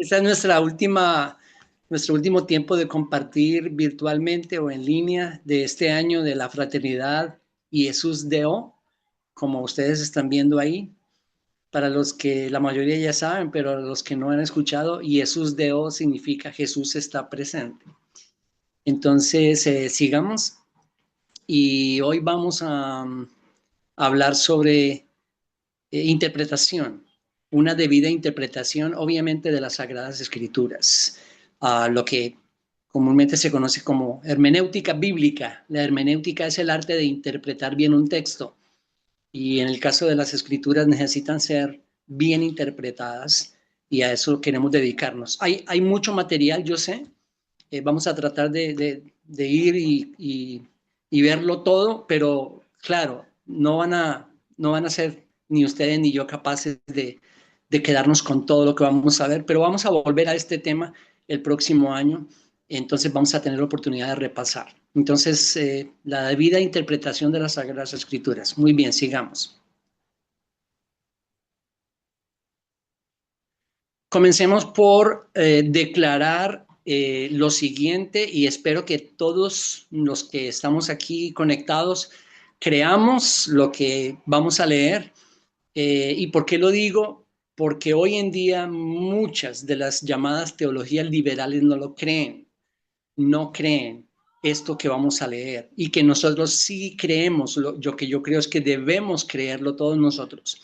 Esta es nuestro último tiempo de compartir virtualmente o en línea de este año de la fraternidad y Jesús Deo, como ustedes están viendo ahí. Para los que la mayoría ya saben, pero los que no han escuchado, Jesús Deo significa Jesús está presente. Entonces, sigamos. Y hoy vamos a hablar sobre interpretación, una debida interpretación, obviamente, de las Sagradas Escrituras, lo que comúnmente se conoce como hermenéutica bíblica. La hermenéutica es el arte de interpretar bien un texto, y en el caso de las Escrituras necesitan ser bien interpretadas, y a eso queremos dedicarnos. Hay mucho material, yo sé, vamos a tratar de ir y verlo todo, pero claro, no van a ser ni ustedes ni yo capaces de quedarnos con todo lo que vamos a ver, pero vamos a volver a este tema el próximo año, entonces vamos a tener la oportunidad de repasar. Entonces, la debida interpretación de las Sagradas Escrituras. Muy bien, sigamos. Comencemos por declarar lo siguiente, y espero que todos los que estamos aquí conectados creamos lo que vamos a leer. ¿Y por qué lo digo? Porque hoy en día muchas de las llamadas teologías liberales no creen esto que vamos a leer, y que nosotros sí creemos. Lo que yo creo es que debemos creerlo todos nosotros.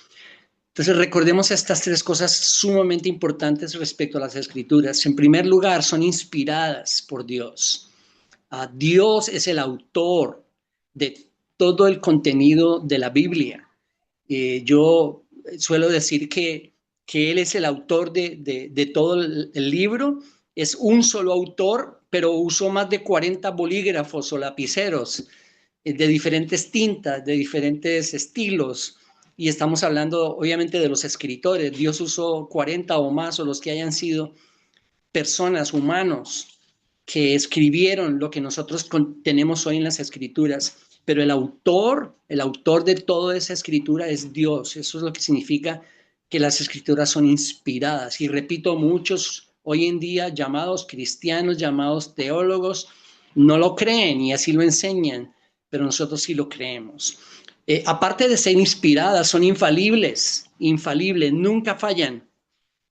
Entonces, recordemos estas tres cosas sumamente importantes respecto a las Escrituras. En primer lugar, son inspiradas por Dios. Dios es el autor de todo el contenido de la Biblia. Yo suelo decir que Él es el autor de todo el libro. Es un solo autor, pero usó más de 40 bolígrafos o lapiceros de diferentes tintas, de diferentes estilos. Y estamos hablando obviamente de los escritores. Dios usó 40 o más, o los que hayan sido personas, humanos, que escribieron lo que nosotros tenemos hoy en las escrituras. Pero el autor de toda esa escritura es Dios. Eso es lo que significa que las escrituras son inspiradas. Y repito, muchos hoy en día llamados cristianos, llamados teólogos, no lo creen y así lo enseñan, pero nosotros sí lo creemos. Aparte de ser inspiradas, son infalibles, nunca fallan,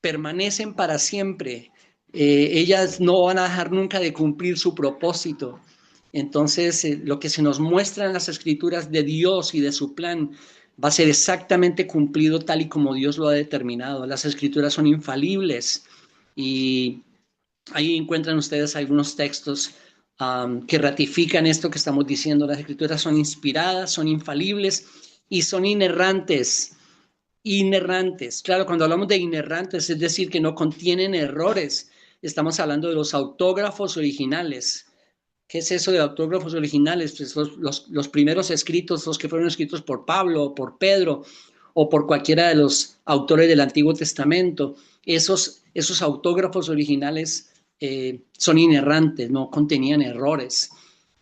permanecen para siempre. Ellas no van a dejar nunca de cumplir su propósito. Entonces, lo que se nos muestra en las escrituras de Dios y de su plan va a ser exactamente cumplido tal y como Dios lo ha determinado. Las escrituras son infalibles, y ahí encuentran ustedes algunos textos que ratifican esto que estamos diciendo. Las escrituras son inspiradas, son infalibles y son inerrantes. Inerrantes. Claro, cuando hablamos de inerrantes, es decir, que no contienen errores. Estamos hablando de los autógrafos originales. ¿Qué es eso de autógrafos originales? Pues los primeros escritos, los que fueron escritos por Pablo, por Pedro o por cualquiera de los autores del Antiguo Testamento. Esos autógrafos originales son inerrantes, no contenían errores.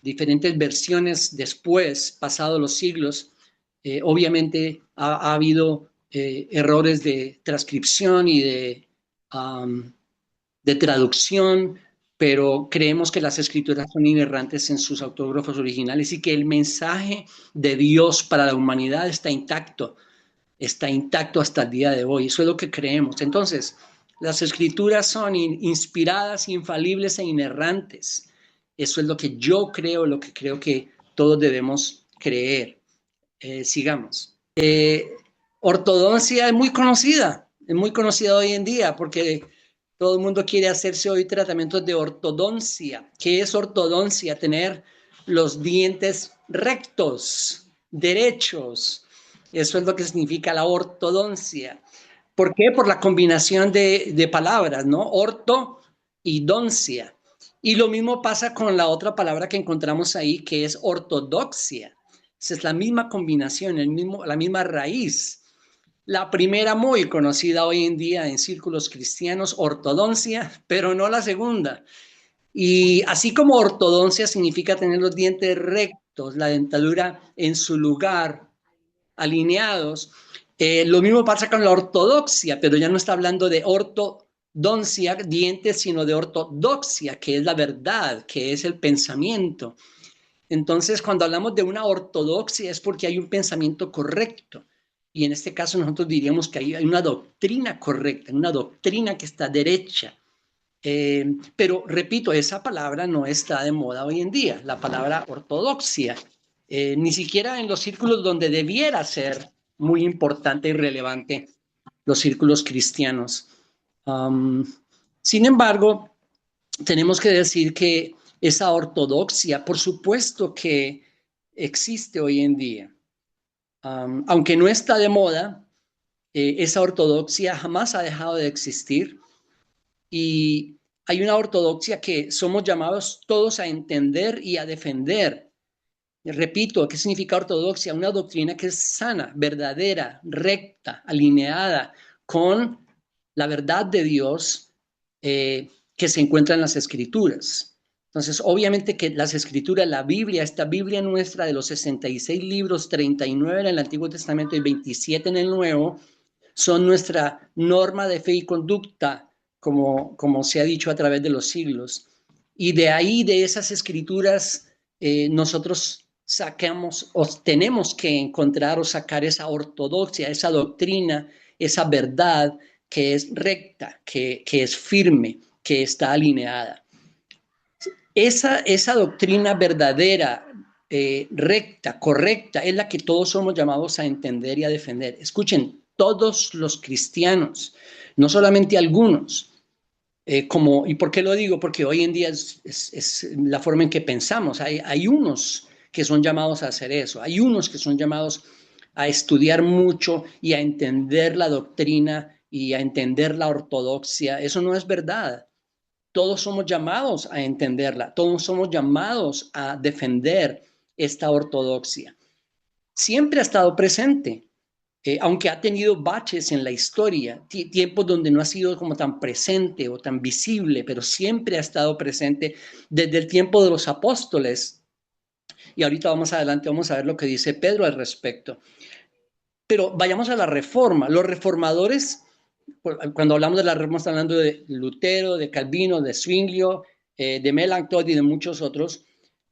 Diferentes versiones después, pasados los siglos, obviamente ha habido errores de transcripción y de traducción, pero creemos que las escrituras son inerrantes en sus autógrafos originales, y que el mensaje de Dios para la humanidad está intacto hasta el día de hoy. Eso es lo que creemos. Entonces, las escrituras son inspiradas, infalibles e inerrantes. Eso es lo que yo creo, lo que creo que todos debemos creer. Sigamos. Ortodoncia es muy conocida hoy en día, porque todo el mundo quiere hacerse hoy tratamientos de ortodoncia. ¿Qué es ortodoncia? Tener los dientes rectos, derechos. Eso es lo que significa la ortodoncia. ¿Por qué? Por la combinación de palabras, ¿no? Orto y doncia. Y lo mismo pasa con la otra palabra que encontramos ahí, que es ortodoxia. Es la misma combinación, la misma raíz. La primera, muy conocida hoy en día en círculos cristianos, ortodoncia, pero no la segunda. Y así como ortodoncia significa tener los dientes rectos, la dentadura en su lugar, alineados, lo mismo pasa con la ortodoxia, pero ya no está hablando de orto doncia, dientes, sino de ortodoxia, que es la verdad, que es el pensamiento. Entonces, cuando hablamos de una ortodoxia es porque hay un pensamiento correcto. Y en este caso nosotros diríamos que hay una doctrina correcta, una doctrina que está derecha. Pero repito, esa palabra no está de moda hoy en día, la palabra ortodoxia, ni siquiera en los círculos donde debiera ser muy importante y relevante, los círculos cristianos. Um, Sin embargo, tenemos que decir que esa ortodoxia, por supuesto que existe hoy en día. Aunque no está de moda, esa ortodoxia jamás ha dejado de existir y hay una ortodoxia que somos llamados todos a entender y a defender. Repito, ¿qué significa ortodoxia? Una doctrina que es sana, verdadera, recta, alineada con la verdad de Dios que se encuentra en las Escrituras. Entonces, obviamente que las Escrituras, la Biblia, esta Biblia nuestra de los 66 libros, 39 en el Antiguo Testamento y 27 en el Nuevo, son nuestra norma de fe y conducta, como se ha dicho a través de los siglos. Y de ahí, de esas Escrituras, nosotros sacamos o tenemos que encontrar o sacar esa ortodoxia, esa doctrina, esa verdad que es recta, que es firme, que está alineada. Esa doctrina verdadera, recta, correcta, es la que todos somos llamados a entender y a defender. Escuchen, todos los cristianos, no solamente algunos. ¿Y por qué lo digo? Porque hoy en día es la forma en que pensamos. Hay unos que son llamados a hacer eso, hay unos que son llamados a estudiar mucho y a entender la doctrina y a entender la ortodoxia. Eso no es verdad. Todos somos llamados a entenderla, todos somos llamados a defender esta ortodoxia. Siempre ha estado presente, aunque ha tenido baches en la historia, tiempos donde no ha sido como tan presente o tan visible, pero siempre ha estado presente desde el tiempo de los apóstoles. Y ahorita vamos adelante, vamos a ver lo que dice Pedro al respecto. Pero vayamos a la reforma. Los reformadores, cuando hablamos de la reforma, estamos hablando de Lutero, de Calvino, de Zwinglio, de Melanchthon y de muchos otros.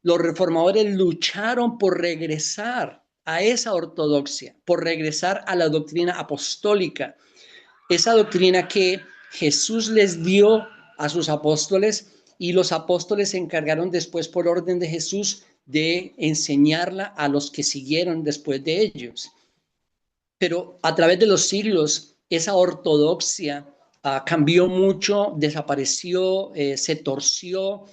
Los reformadores lucharon por regresar a esa ortodoxia, por regresar a la doctrina apostólica, esa doctrina que Jesús les dio a sus apóstoles y los apóstoles se encargaron después por orden de Jesús de enseñarla a los que siguieron después de ellos. Pero a través de los siglos, esa ortodoxia cambió mucho, desapareció, se torció,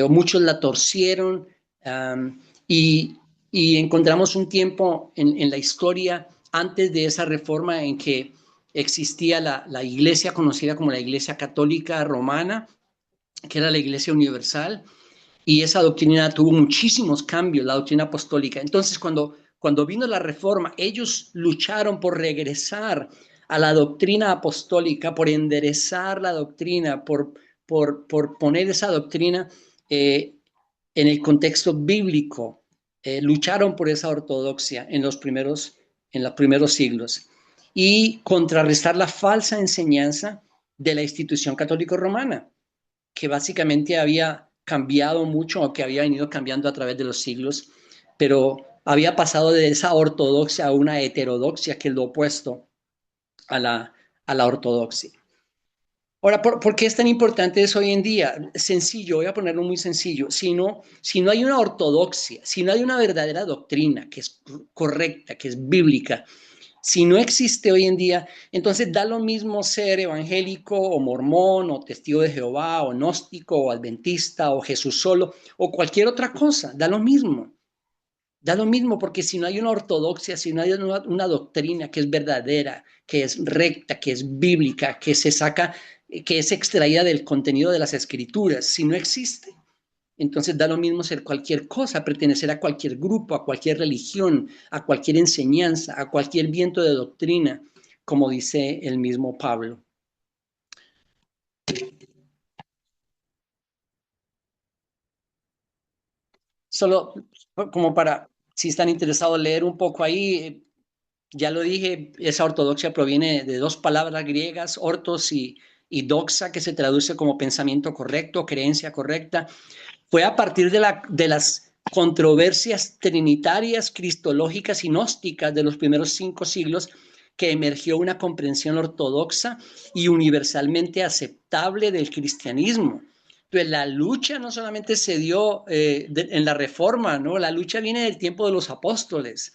muchos la torcieron um, y, y, encontramos un tiempo en la historia antes de esa reforma en que existía la iglesia conocida como la Iglesia Católica Romana, que era la Iglesia Universal, y esa doctrina tuvo muchísimos cambios, la doctrina apostólica. Entonces, cuando vino la reforma, ellos lucharon por regresar a la doctrina apostólica, por enderezar la doctrina, por poner esa doctrina en el contexto bíblico. Lucharon por esa ortodoxia en los primeros siglos y contrarrestar la falsa enseñanza de la institución católica romana, que básicamente había cambiado mucho o que había venido cambiando a través de los siglos, pero había pasado de esa ortodoxia a una heterodoxia, que es lo opuesto a la ortodoxia. Ahora, ¿por qué es tan importante eso hoy en día? Sencillo, voy a ponerlo muy sencillo. Si no hay una ortodoxia, si no hay una verdadera doctrina que es correcta, que es bíblica, si no existe hoy en día, entonces da lo mismo ser evangélico o mormón o testigo de Jehová o gnóstico o adventista o Jesús solo o cualquier otra cosa, da lo mismo. Da lo mismo porque si no hay una ortodoxia, si no hay una doctrina que es verdadera, que es recta, que es bíblica, que se saca, que es extraída del contenido de las escrituras, si no existe, entonces da lo mismo ser cualquier cosa, pertenecer a cualquier grupo, a cualquier religión, a cualquier enseñanza, a cualquier viento de doctrina, como dice el mismo Pablo. Solo como para, si están interesados, leer un poco ahí, ya lo dije, esa ortodoxia proviene de dos palabras griegas, ortos y y doxa, que se traduce como pensamiento correcto, creencia correcta. Fue a partir de las controversias trinitarias, cristológicas y gnósticas de los primeros 5 siglos que emergió una comprensión ortodoxa y universalmente aceptable del cristianismo. Entonces, la lucha no solamente se dio en la Reforma, ¿no? La lucha viene del tiempo de los apóstoles.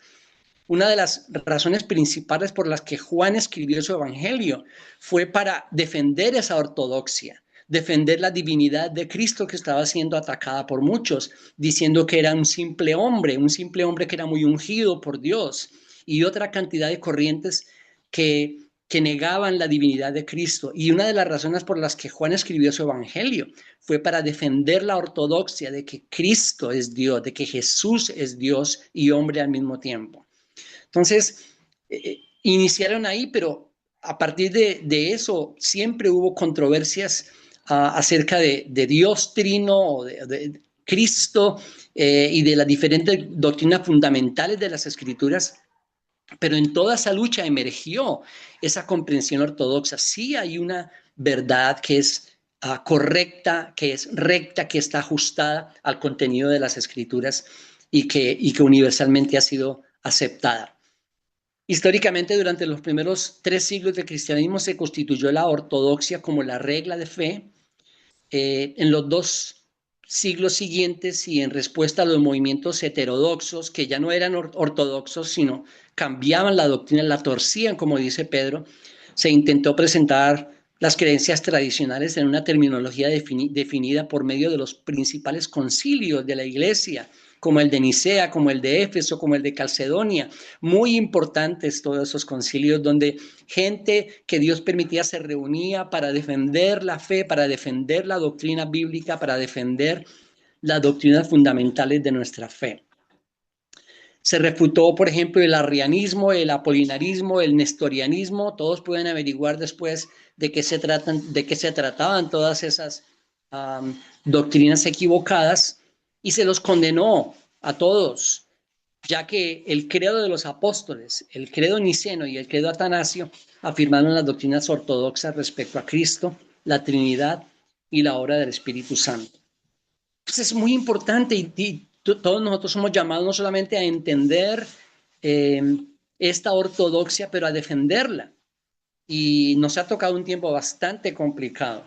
Una de las razones principales por las que Juan escribió su evangelio fue para defender esa ortodoxia, defender la divinidad de Cristo que estaba siendo atacada por muchos, diciendo que era un simple hombre que era muy ungido por Dios, y otra cantidad de corrientes que negaban la divinidad de Cristo. Y una de las razones por las que Juan escribió su evangelio fue para defender la ortodoxia de que Cristo es Dios, de que Jesús es Dios y hombre al mismo tiempo. Entonces, iniciaron ahí, pero a partir de eso siempre hubo controversias acerca de Dios trino o de Cristo y de las diferentes doctrinas fundamentales de las Escrituras. Pero en toda esa lucha emergió esa comprensión ortodoxa. Sí hay una verdad que es correcta, que es recta, que está ajustada al contenido de las Escrituras y que universalmente ha sido aceptada. Históricamente, durante los primeros 3 siglos del cristianismo se constituyó la ortodoxia como la regla de fe. En los 2 siglos siguientes y en respuesta a los movimientos heterodoxos, que ya no eran ortodoxos, sino cambiaban la doctrina, la torcían, como dice Pedro, se intentó presentar las creencias tradicionales en una terminología definida por medio de los principales concilios de la Iglesia, como el de Nicea, como el de Éfeso, como el de Calcedonia. Muy importantes todos esos concilios donde gente que Dios permitía se reunía para defender la fe, para defender la doctrina bíblica, para defender las doctrinas fundamentales de nuestra fe. Se refutó, por ejemplo, el arrianismo, el apolinarismo, el nestorianismo. Todos pueden averiguar después de qué se trataban todas esas doctrinas equivocadas, y se los condenó a todos, ya que el credo de los apóstoles, el credo niceno y el credo atanasio afirmaron las doctrinas ortodoxas respecto a Cristo, la Trinidad y la obra del Espíritu Santo. Entonces es muy importante y todos nosotros somos llamados no solamente a entender esta ortodoxia, pero a defenderla. Y nos ha tocado un tiempo bastante complicado,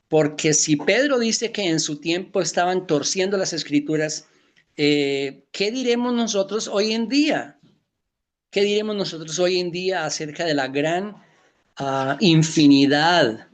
porque si Pedro dice que en su tiempo estaban torciendo las Escrituras, ¿qué diremos nosotros hoy en día? ¿Qué diremos nosotros hoy en día acerca de la gran infinidad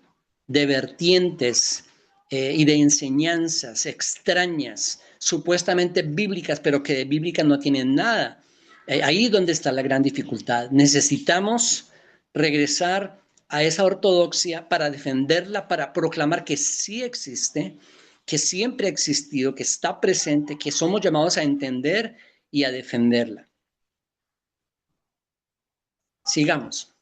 de vertientes y de enseñanzas extrañas, supuestamente bíblicas, pero que de bíblicas no tienen nada? Ahí es donde está la gran dificultad. Necesitamos regresar a esa ortodoxia para defenderla, para proclamar que sí existe, que siempre ha existido, que está presente, que somos llamados a entender y a defenderla. Sigamos.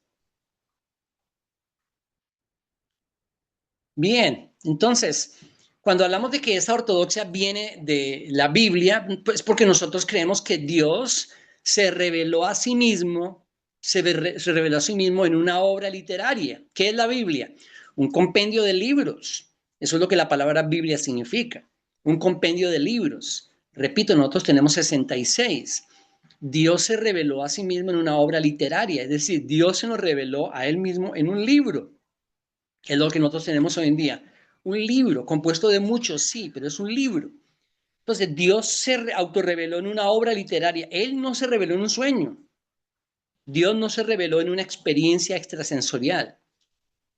Bien, entonces, cuando hablamos de que esa ortodoxia viene de la Biblia, pues porque nosotros creemos que Dios se reveló a sí mismo, se reveló a sí mismo en una obra literaria. ¿Qué es la Biblia? Un compendio de libros. Eso es lo que la palabra Biblia significa. Un compendio de libros. Repito, nosotros tenemos 66. Dios se reveló a sí mismo en una obra literaria, es decir, Dios se nos reveló a él mismo en un libro, que es lo que nosotros tenemos hoy en día. Un libro compuesto de muchos, sí, pero es un libro. Entonces, Dios se autorreveló en una obra literaria. Él no se reveló en un sueño. Dios no se reveló en una experiencia extrasensorial.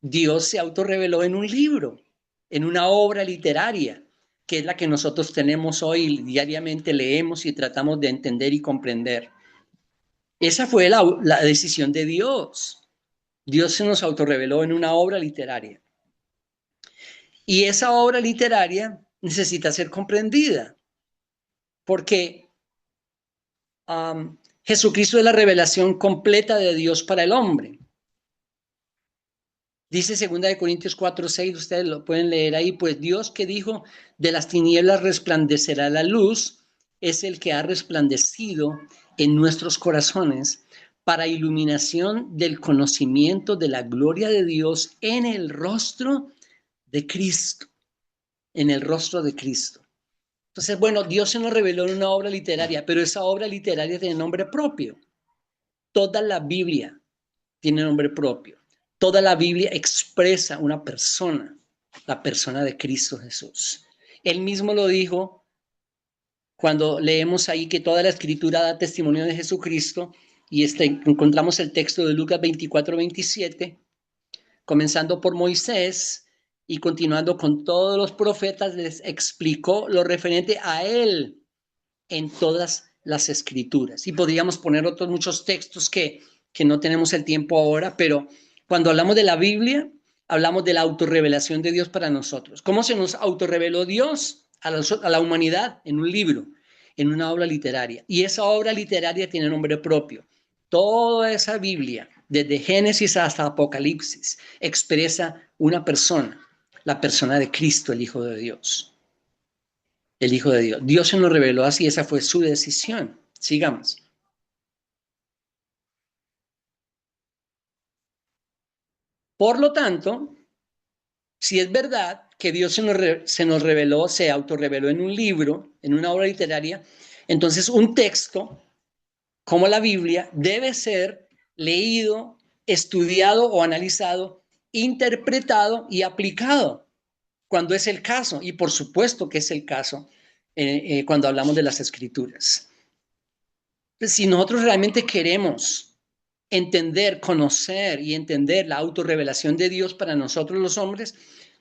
Dios se autorreveló en un libro, en una obra literaria, que es la que nosotros tenemos hoy, diariamente leemos y tratamos de entender y comprender. Esa fue la decisión de Dios. Dios se nos autorreveló en una obra literaria. Y esa obra literaria necesita ser comprendida, porque Jesucristo es la revelación completa de Dios para el hombre. Dice 2 Corintios 4:6, ustedes lo pueden leer ahí, pues Dios que dijo, de las tinieblas resplandecerá la luz, es el que ha resplandecido en nuestros corazones para iluminación del conocimiento de la gloria de Dios en el rostro de Cristo, en el rostro de Cristo. Entonces, bueno, Dios se nos reveló en una obra literaria, pero esa obra literaria tiene nombre propio. Toda la Biblia tiene nombre propio. Toda la Biblia expresa una persona, la persona de Cristo Jesús. Él mismo lo dijo cuando leemos ahí que toda la escritura da testimonio de Jesucristo y encontramos el texto de Lucas 24-27, comenzando por Moisés y continuando con todos los profetas, les explicó lo referente a él en todas las escrituras. Y podríamos poner otros muchos textos que no tenemos el tiempo ahora, pero cuando hablamos de la Biblia, hablamos de la autorrevelación de Dios para nosotros. ¿Cómo se nos autorreveló Dios a la humanidad? En un libro, en una obra literaria. Y esa obra literaria tiene nombre propio. Toda esa Biblia, desde Génesis hasta Apocalipsis, expresa una persona, la persona de Cristo, el Hijo de Dios. El Hijo de Dios. Dios se nos reveló así, esa fue su decisión. Sigamos. Por lo tanto, si es verdad que Dios se nos reveló, se autorreveló en un libro, en una obra literaria, entonces un texto como la Biblia debe ser leído, estudiado o analizado, interpretado y aplicado cuando es el caso. Y por supuesto que es el caso cuando hablamos de las Escrituras. Si nosotros realmente queremos entender, conocer y entender la autorrevelación de Dios para nosotros los hombres,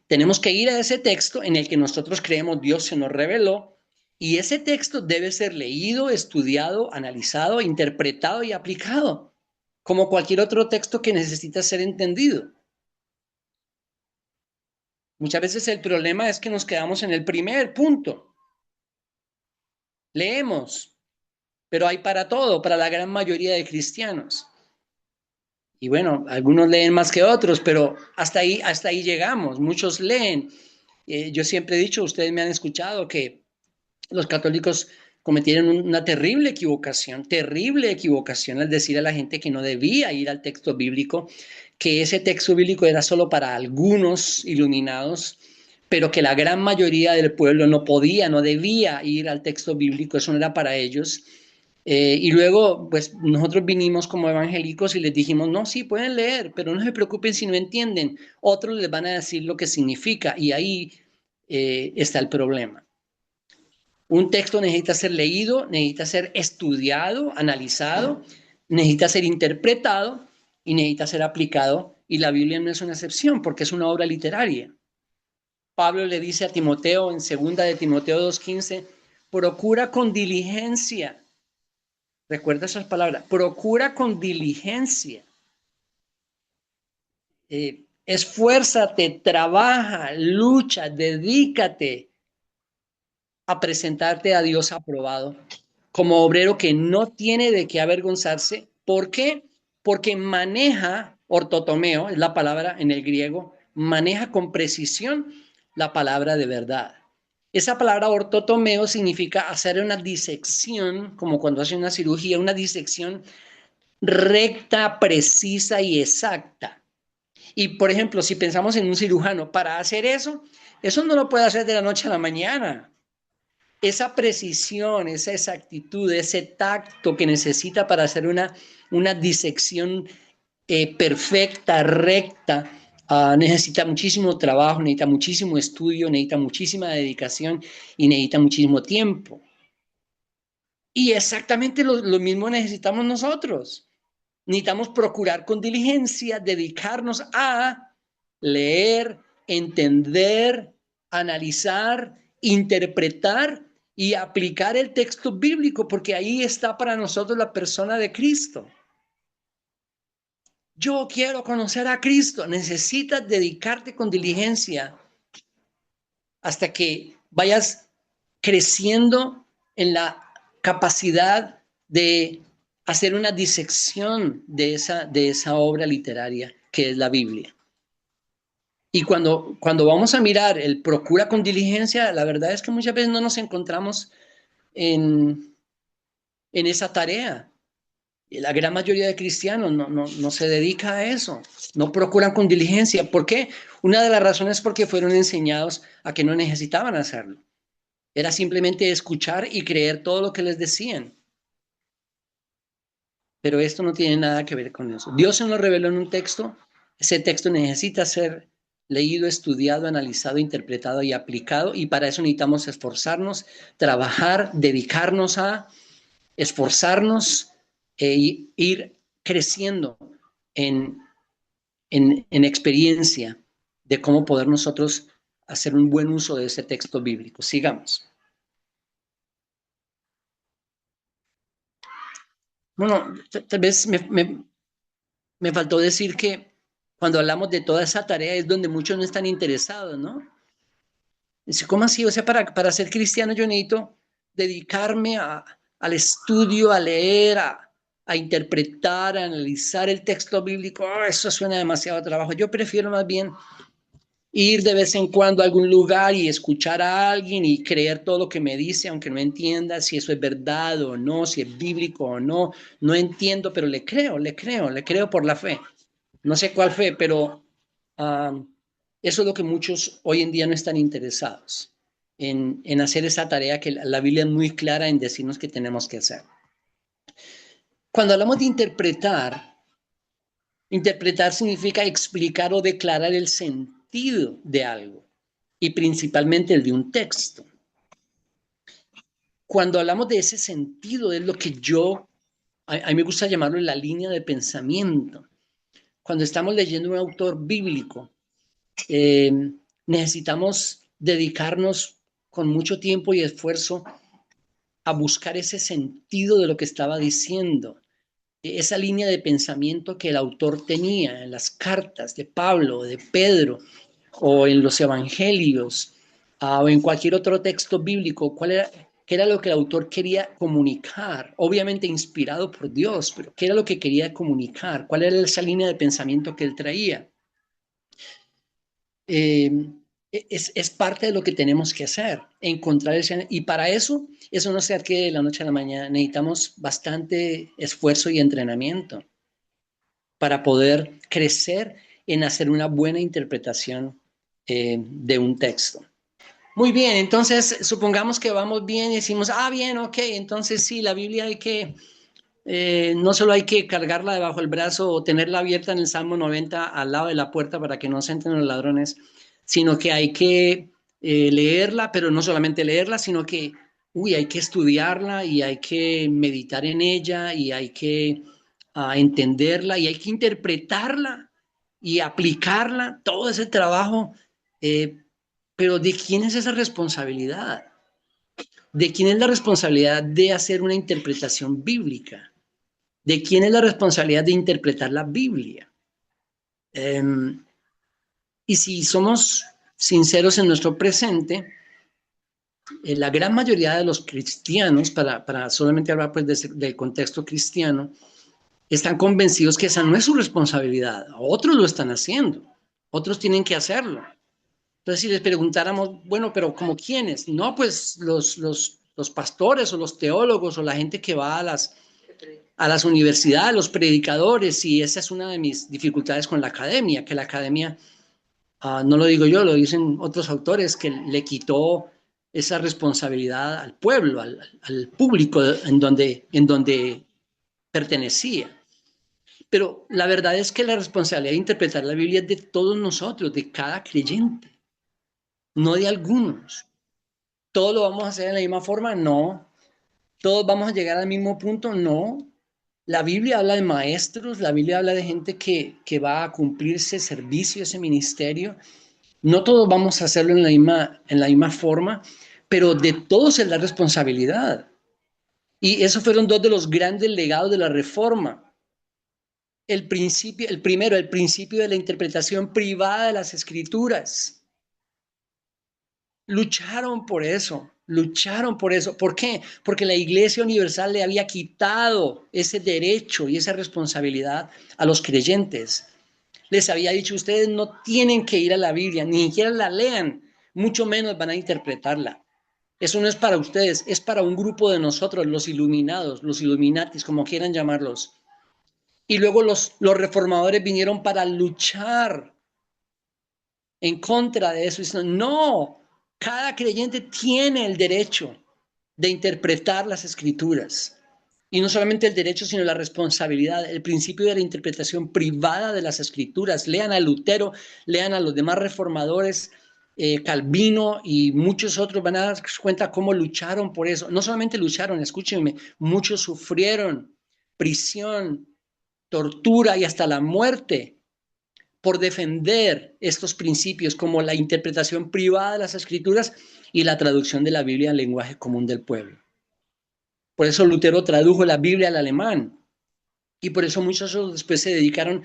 tenemos que ir a ese texto en el que nosotros creemos Dios se nos reveló, y ese texto debe ser leído, estudiado, analizado, interpretado y aplicado, como cualquier otro texto que necesita ser entendido. Muchas veces el problema es que nos quedamos en el primer punto. Leemos, pero hay para todo, para la gran mayoría de cristianos. Y bueno, algunos leen más que otros, pero hasta ahí llegamos. Muchos leen. Yo siempre he dicho, ustedes me han escuchado, que los católicos cometieron una terrible equivocación al decir a la gente que no debía ir al texto bíblico, que ese texto bíblico era solo para algunos iluminados, pero que la gran mayoría del pueblo no podía, no debía ir al texto bíblico, eso no era para ellos. Y luego, pues nosotros vinimos como evangélicos y les dijimos, no, sí, pueden leer, pero no se preocupen si no entienden. Otros les van a decir lo que significa y ahí está el problema. Un texto necesita ser leído, necesita ser estudiado, analizado, necesita ser interpretado y necesita ser aplicado. Y la Biblia no es una excepción porque es una obra literaria. Pablo le dice a Timoteo en 2 de Timoteo 2:15, procura con diligencia. Recuerda esas palabras, procura con diligencia. Esfuérzate, trabaja, lucha, dedícate a presentarte a Dios aprobado como obrero que no tiene de qué avergonzarse. ¿Por qué? Porque maneja, ortotomeo es la palabra en el griego, maneja con precisión la palabra de verdad. Esa palabra ortotomeo significa hacer una disección, como cuando hace una cirugía, una disección recta, precisa y exacta. Y, por ejemplo, si pensamos en un cirujano, para hacer eso no lo puede hacer de la noche a la mañana. Esa precisión, esa exactitud, ese tacto que necesita para hacer una disección perfecta, recta, necesita muchísimo trabajo, necesita muchísimo estudio, necesita muchísima dedicación y necesita muchísimo tiempo. Y exactamente lo mismo necesitamos nosotros. Necesitamos procurar con diligencia, dedicarnos a leer, entender, analizar, interpretar y aplicar el texto bíblico, porque ahí está para nosotros la persona de Cristo. Yo quiero conocer a Cristo. Necesitas dedicarte con diligencia hasta que vayas creciendo en la capacidad de hacer una disección de esa obra literaria que es la Biblia. Y cuando vamos a mirar el procura con diligencia, la verdad es que muchas veces no nos encontramos en esa tarea. Y la gran mayoría de cristianos no se dedica a eso, no procuran con diligencia. ¿Por qué? Una de las razones es porque fueron enseñados a que no necesitaban hacerlo. Era simplemente escuchar y creer todo lo que les decían. Pero esto no tiene nada que ver con eso. Dios se nos reveló en un texto, ese texto necesita ser leído, estudiado, analizado, interpretado y aplicado, y para eso necesitamos esforzarnos, trabajar, dedicarnos a esforzarnos e ir creciendo en, en experiencia de cómo poder nosotros hacer un buen uso de ese texto bíblico. Sigamos. Bueno, tal vez me faltó decir que cuando hablamos de toda esa tarea es donde muchos no están interesados, ¿no? Dice, ¿cómo así? O sea, para ser cristiano yo necesito dedicarme al estudio, a leer, a interpretar, a analizar el texto bíblico. Oh, eso suena demasiado trabajo. Yo prefiero más bien ir de vez en cuando a algún lugar y escuchar a alguien y creer todo lo que me dice, aunque no entienda si eso es verdad o no, si es bíblico o no. No entiendo, pero le creo por la fe. No sé cuál fe, pero eso es lo que muchos hoy en día no están interesados en hacer esa tarea que la Biblia es muy clara en decirnos que tenemos que hacer. Cuando hablamos de interpretar, interpretar significa explicar o declarar el sentido de algo y principalmente el de un texto. Cuando hablamos de ese sentido, es lo que a mí me gusta llamarlo la línea de pensamiento. Cuando estamos leyendo un autor bíblico, eh, necesitamos dedicarnos con mucho tiempo y esfuerzo a buscar ese sentido de lo que estaba diciendo, esa línea de pensamiento que el autor tenía en las cartas de Pablo, de Pedro, o en los evangelios, o en cualquier otro texto bíblico, qué era lo que el autor quería comunicar, obviamente inspirado por Dios, pero qué era lo que quería comunicar, cuál era esa línea de pensamiento que él traía. Eh, es parte de lo que tenemos que hacer, encontrar ese, y para eso no se adquiere de la noche a la mañana, necesitamos bastante esfuerzo y entrenamiento para poder crecer en hacer una buena interpretación de un texto. Muy bien, entonces supongamos que vamos bien y decimos, bien, ok, entonces sí, la Biblia hay que, no solo hay que cargarla debajo del brazo o tenerla abierta en el Salmo 90 al lado de la puerta para que no se entren los ladrones, sino que hay que leerla, pero no solamente leerla, sino que, hay que estudiarla y hay que meditar en ella y hay que entenderla y hay que interpretarla y aplicarla, todo ese trabajo. Pero ¿de quién es esa responsabilidad? ¿De quién es la responsabilidad de hacer una interpretación bíblica? ¿De quién es la responsabilidad de interpretar la Biblia? Y si somos sinceros en nuestro presente, la gran mayoría de los cristianos, para solamente hablar pues del contexto cristiano, están convencidos que esa no es su responsabilidad. Otros lo están haciendo, otros tienen que hacerlo. Entonces, si les preguntáramos, bueno, pero ¿como quiénes? No, pues los pastores o los teólogos o la gente que va a las universidades, los predicadores, y esa es una de mis dificultades con la academia, que la academia, no lo digo yo, lo dicen otros autores, que le quitó esa responsabilidad al pueblo, al público en donde pertenecía. Pero la verdad es que la responsabilidad de interpretar la Biblia es de todos nosotros, de cada creyente, no de algunos. ¿Todos lo vamos a hacer de la misma forma? No. ¿Todos vamos a llegar al mismo punto? No. La Biblia habla de maestros, la Biblia habla de gente que va a cumplir ese servicio, ese ministerio. No todos vamos a hacerlo en la misma forma, pero de todos es la responsabilidad. Y esos fueron dos de los grandes legados de la Reforma. El principio de la interpretación privada de las Escrituras. Lucharon por eso, lucharon por eso. ¿Por qué? Porque la Iglesia Universal le había quitado ese derecho y esa responsabilidad a los creyentes. Les había dicho, ustedes no tienen que ir a la Biblia, ni siquiera la lean, mucho menos van a interpretarla. Eso no es para ustedes, es para un grupo de nosotros, los iluminados, los Illuminatis, como quieran llamarlos. Y luego los reformadores vinieron para luchar en contra de eso. Dicen, no, cada creyente tiene el derecho de interpretar las escrituras. Y no solamente el derecho, sino la responsabilidad, el principio de la interpretación privada de las escrituras. Lean a Lutero, lean a los demás reformadores, Calvino y muchos otros, van a dar cuenta cómo lucharon por eso. No solamente lucharon, escúchenme, muchos sufrieron prisión, tortura y hasta la muerte por defender estos principios como la interpretación privada de las escrituras y la traducción de la Biblia al lenguaje común del pueblo. Por eso Lutero tradujo la Biblia al alemán y por eso muchos después se dedicaron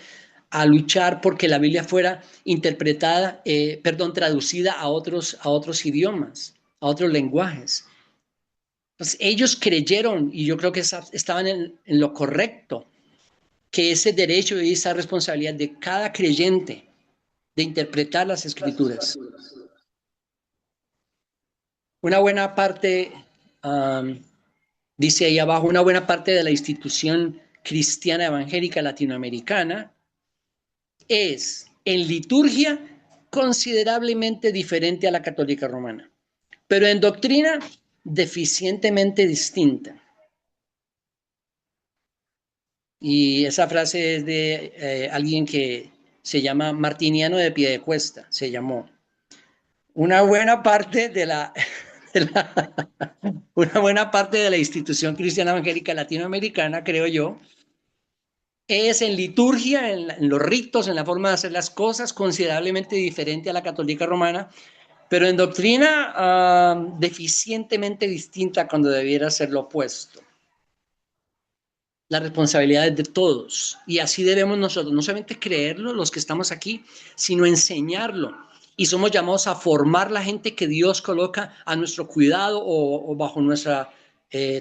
a luchar porque la Biblia fuera interpretada, traducida a otros idiomas, a otros lenguajes. Entonces ellos creyeron, y yo creo que estaban en lo correcto, que ese derecho y esa responsabilidad de cada creyente de interpretar las escrituras. Una buena parte, dice ahí abajo, una buena parte de la institución cristiana evangélica latinoamericana es en liturgia considerablemente diferente a la católica romana, pero en doctrina deficientemente distinta. Y esa frase es de alguien que se llama Martiniano de Piedecuesta, se llamó. Una buena parte de la, una buena parte de la institución cristiana evangélica latinoamericana, creo yo, es en liturgia, en los ritos, en la forma de hacer las cosas, considerablemente diferente a la católica romana, pero en doctrina deficientemente distinta cuando debiera ser lo opuesto. La responsabilidad es de todos y así debemos nosotros, no solamente creerlo, los que estamos aquí, sino enseñarlo. Y somos llamados a formar la gente que Dios coloca a nuestro cuidado o bajo nuestra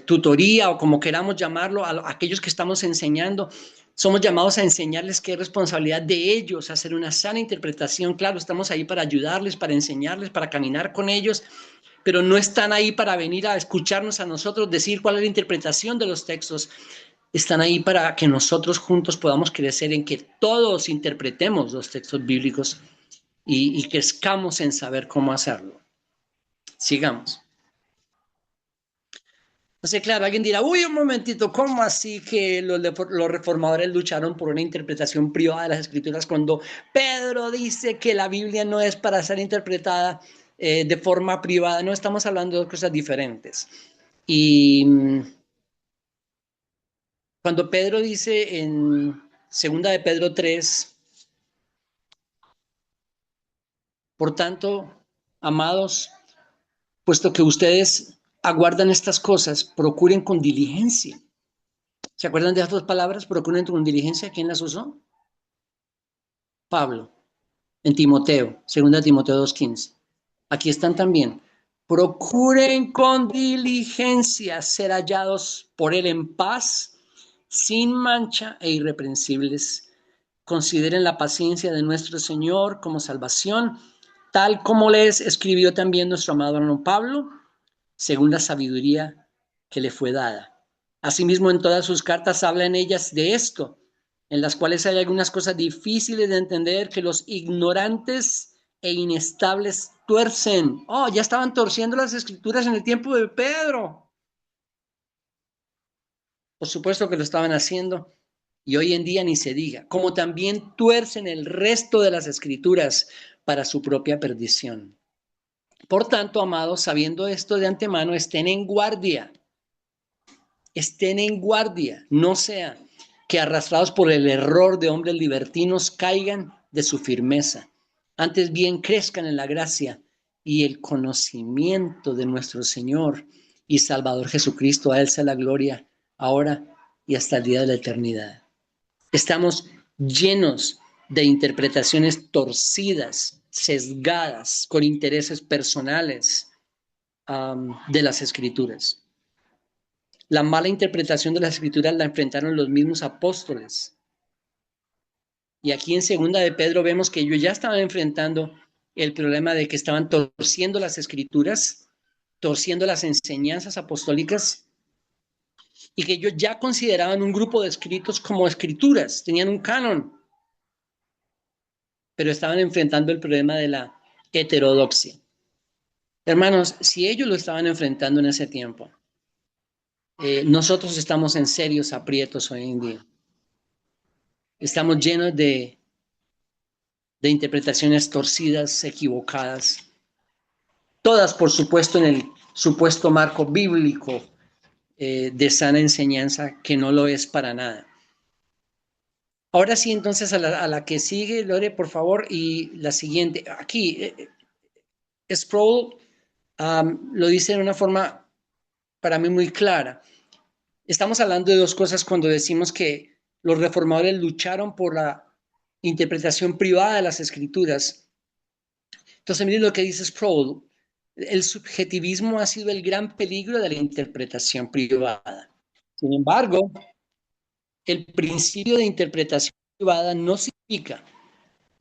tutoría o como queramos llamarlo, a aquellos que estamos enseñando. Somos llamados a enseñarles que es responsabilidad de ellos hacer una sana interpretación. Claro, estamos ahí para ayudarles, para enseñarles, para caminar con ellos, pero no están ahí para venir a escucharnos a nosotros decir cuál es la interpretación de los textos. Están ahí para que nosotros juntos podamos crecer en que todos interpretemos los textos bíblicos y crezcamos en saber cómo hacerlo. Sigamos. Entonces, claro, alguien dirá, uy, un momentito, ¿cómo así que los reformadores lucharon por una interpretación privada de las escrituras cuando Pedro dice que la Biblia no es para ser interpretada de forma privada? No estamos hablando de cosas diferentes. Y cuando Pedro dice en 2 de Pedro 3, por tanto, amados, puesto que ustedes aguardan estas cosas, procuren con diligencia. ¿Se acuerdan de esas dos palabras? Procuren con diligencia. ¿Quién las usó? Pablo, en Timoteo, 2 Timoteo 2:15. Aquí están también. Procuren con diligencia ser hallados por él en paz, sin mancha e irreprensibles. Consideren la paciencia de nuestro Señor como salvación, tal como les escribió también nuestro amado hermano Pablo, según la sabiduría que le fue dada. Asimismo, en todas sus cartas habla en ellas de esto, en las cuales hay algunas cosas difíciles de entender que los ignorantes e inestables tuercen. Oh, ya estaban torciendo las escrituras en el tiempo de Pedro. Por supuesto que lo estaban haciendo y hoy en día ni se diga, como también tuercen el resto de las escrituras para su propia perdición. Por tanto, amados, sabiendo esto de antemano, estén en guardia, no sea que arrastrados por el error de hombres libertinos caigan de su firmeza. Antes bien crezcan en la gracia y el conocimiento de nuestro Señor y Salvador Jesucristo. A Él sea la gloria ahora y hasta el día de la eternidad. Estamos llenos de interpretaciones torcidas, sesgadas, con intereses personales de las Escrituras. La mala interpretación de las Escrituras la enfrentaron los mismos apóstoles. Y aquí en 2 de Pedro vemos que ellos ya estaban enfrentando el problema de que estaban torciendo las Escrituras, torciendo las enseñanzas apostólicas y que ellos ya consideraban un grupo de escritos como escrituras, tenían un canon, pero estaban enfrentando el problema de la heterodoxia. Hermanos, si ellos lo estaban enfrentando en ese tiempo, nosotros estamos en serios aprietos hoy en día. Estamos llenos de interpretaciones torcidas, equivocadas, todas, por supuesto, en el supuesto marco bíblico de sana enseñanza, que no lo es para nada. Ahora sí, entonces, a la que sigue, Lore, por favor, y la siguiente. Aquí, Sproul lo dice de una forma para mí muy clara. Estamos hablando de dos cosas cuando decimos que los reformadores lucharon por la interpretación privada de las escrituras. Entonces, miren lo que dice Sproul. El subjetivismo ha sido el gran peligro de la interpretación privada. Sin embargo, el principio de interpretación privada no significa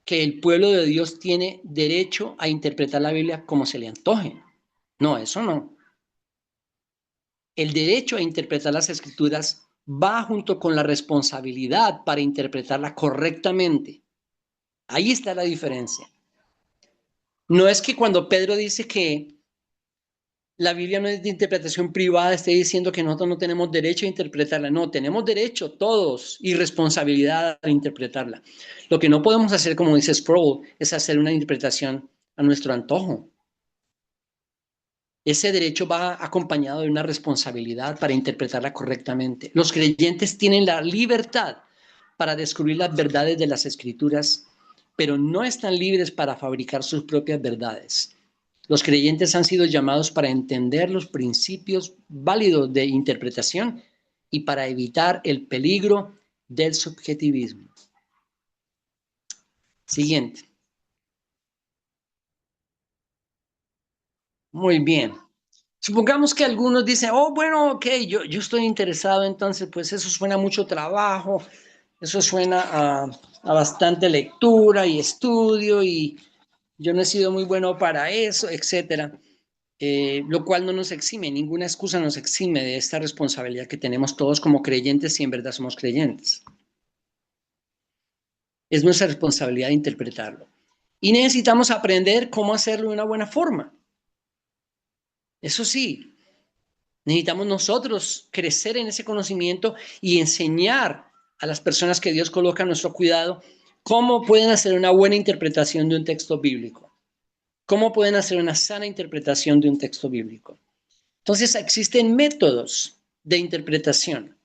que el pueblo de Dios tiene derecho a interpretar la Biblia como se le antoje. No, eso no. El derecho a interpretar las escrituras va junto con la responsabilidad para interpretarla correctamente. Ahí está la diferencia. No es que cuando Pedro dice que la Biblia no es de interpretación privada, esté diciendo que nosotros no tenemos derecho a interpretarla. No, tenemos derecho todos y responsabilidad a interpretarla. Lo que no podemos hacer, como dice Sproul, es hacer una interpretación a nuestro antojo. Ese derecho va acompañado de una responsabilidad para interpretarla correctamente. Los creyentes tienen la libertad para descubrir las verdades de las Escrituras, pero no están libres para fabricar sus propias verdades. Los creyentes han sido llamados para entender los principios válidos de interpretación y para evitar el peligro del subjetivismo. Siguiente. Muy bien. Supongamos que algunos dicen, oh, bueno, ok, yo estoy interesado, entonces pues eso suena a mucho trabajo, eso suena a bastante lectura y estudio y yo no he sido muy bueno para eso, etcétera. Lo cual no nos exime, ninguna excusa nos exime de esta responsabilidad que tenemos todos como creyentes si en verdad somos creyentes. Es nuestra responsabilidad interpretarlo. Y necesitamos aprender cómo hacerlo de una buena forma. Eso sí, necesitamos nosotros crecer en ese conocimiento y enseñar a las personas que Dios coloca a nuestro cuidado cómo pueden hacer una buena interpretación de un texto bíblico. Cómo pueden hacer una sana interpretación de un texto bíblico. Entonces, existen métodos de interpretación,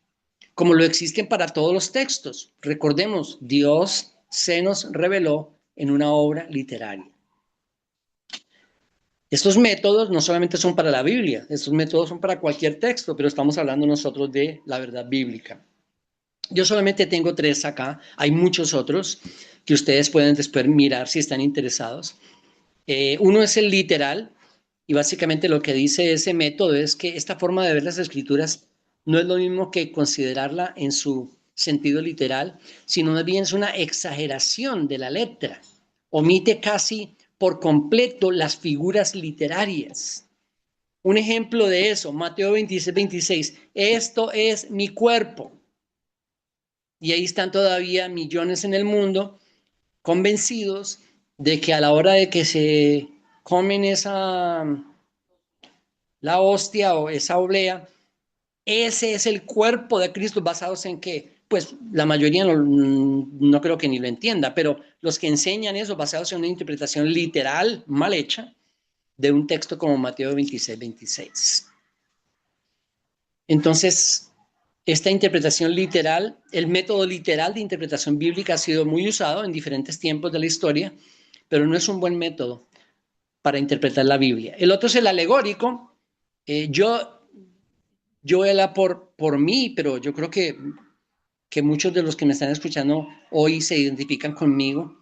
como lo existen para todos los textos. Recordemos, Dios se nos reveló en una obra literaria. Estos métodos no solamente son para la Biblia, estos métodos son para cualquier texto, pero estamos hablando nosotros de la verdad bíblica. Yo solamente tengo 3 acá, hay muchos otros que ustedes pueden después mirar si están interesados. Uno es el literal, y básicamente lo que dice ese método es que esta forma de ver las escrituras no es lo mismo que considerarla en su sentido literal, sino más bien es una exageración de la letra. Omite casi por completo las figuras literarias. Un ejemplo de eso, Mateo 26, esto es mi cuerpo. Y ahí están todavía millones en el mundo convencidos de que a la hora de que se comen la hostia o esa oblea, ese es el cuerpo de Cristo, basados en que, pues la mayoría no creo que ni lo entienda, pero los que enseñan eso basados en una interpretación literal mal hecha de un texto como Mateo 26. Entonces, esta interpretación literal, el método literal de interpretación bíblica ha sido muy usado en diferentes tiempos de la historia, pero no es un buen método para interpretar la Biblia. El otro es el alegórico. Yo voy a hablar por mí, pero yo creo que muchos de los que me están escuchando hoy se identifican conmigo.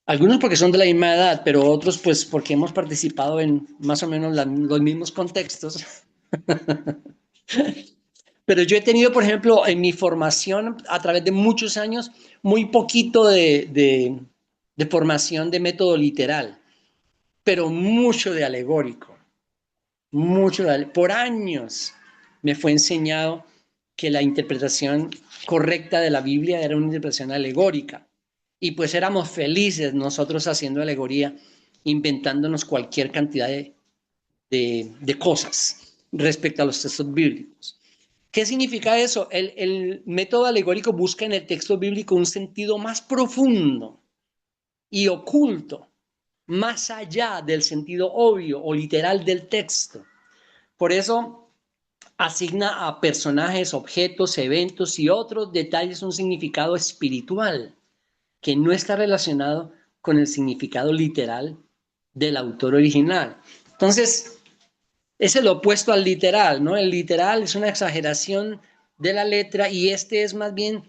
Algunos porque son de la misma edad, pero otros pues porque hemos participado en más o menos los mismos contextos. Pero yo he tenido, por ejemplo, en mi formación a través de muchos años, muy poquito de formación de método literal, pero mucho de alegórico, por años me fue enseñado que la interpretación correcta de la Biblia era una interpretación alegórica. Y pues éramos felices nosotros haciendo alegoría, inventándonos cualquier cantidad de cosas respecto a los textos bíblicos. ¿Qué significa eso? El método alegórico busca en el texto bíblico un sentido más profundo y oculto, más allá del sentido obvio o literal del texto. Por eso asigna a personajes, objetos, eventos y otros detalles un significado espiritual que no está relacionado con el significado literal del autor original. Entonces, es el opuesto al literal, ¿no? El literal es una exageración de la letra y este es más bien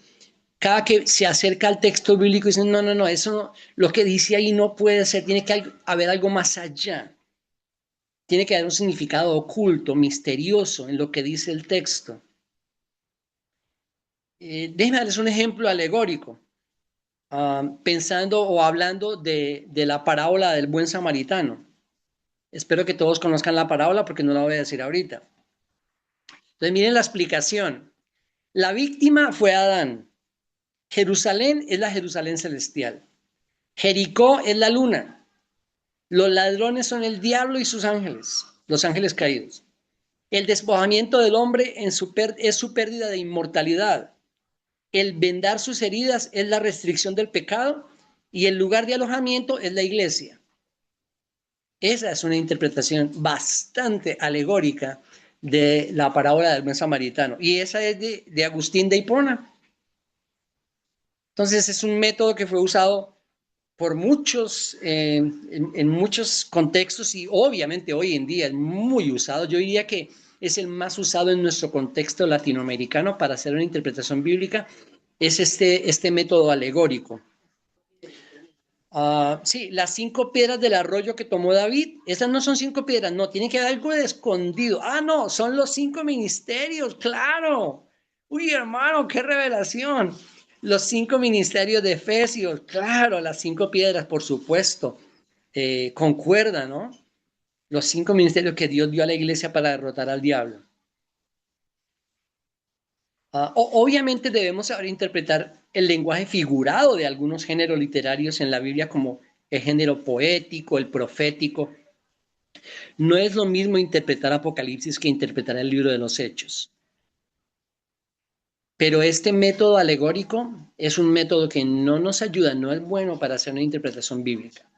cada que se acerca al texto bíblico dicen, no, no, no, eso no, lo que dice ahí no puede ser, tiene que haber algo más allá. Tiene que haber un significado oculto, misterioso en lo que dice el texto. Déjenme darles un ejemplo alegórico, pensando o hablando de la parábola del buen samaritano. Espero que todos conozcan la parábola porque no la voy a decir ahorita. Entonces miren la explicación. La víctima fue Adán. Jerusalén es la Jerusalén celestial. Jericó es la luna. Los ladrones son el diablo y sus ángeles, los ángeles caídos. El despojamiento del hombre es su pérdida de inmortalidad. El vendar sus heridas es la restricción del pecado y el lugar de alojamiento es la iglesia. Esa es una interpretación bastante alegórica de la parábola del buen samaritano. Y esa es de Agustín de Hipona. Entonces es un método que fue usado por muchos, en muchos contextos y obviamente hoy en día es muy usado. Yo diría que es el más usado en nuestro contexto latinoamericano para hacer una interpretación bíblica, es este método alegórico. Sí, las 5 piedras del arroyo que tomó David, esas no son 5 piedras, no, tiene que haber algo de escondido. No, son los 5 ministerios, claro. Uy, hermano, qué revelación. Los 5 ministerios de Efesios, claro, las 5 piedras, por supuesto, concuerdan, ¿no? Los 5 ministerios que Dios dio a la iglesia para derrotar al diablo. Obviamente debemos saber interpretar el lenguaje figurado de algunos géneros literarios en la Biblia como el género poético, el profético. No es lo mismo interpretar Apocalipsis que interpretar el libro de los Hechos. Pero este método alegórico es un método que no nos ayuda, no es bueno para hacer una interpretación bíblica.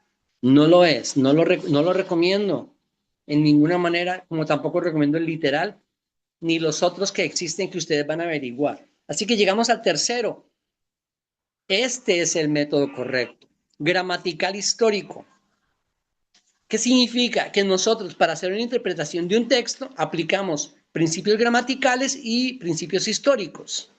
No lo es, no lo recomiendo en ninguna manera, como tampoco recomiendo el literal, ni los otros que existen que ustedes van a averiguar. Así que llegamos al tercero. Este es el método correcto. Gramatical histórico. ¿Qué significa? Que nosotros para hacer una interpretación de un texto aplicamos principios gramaticales y principios históricos.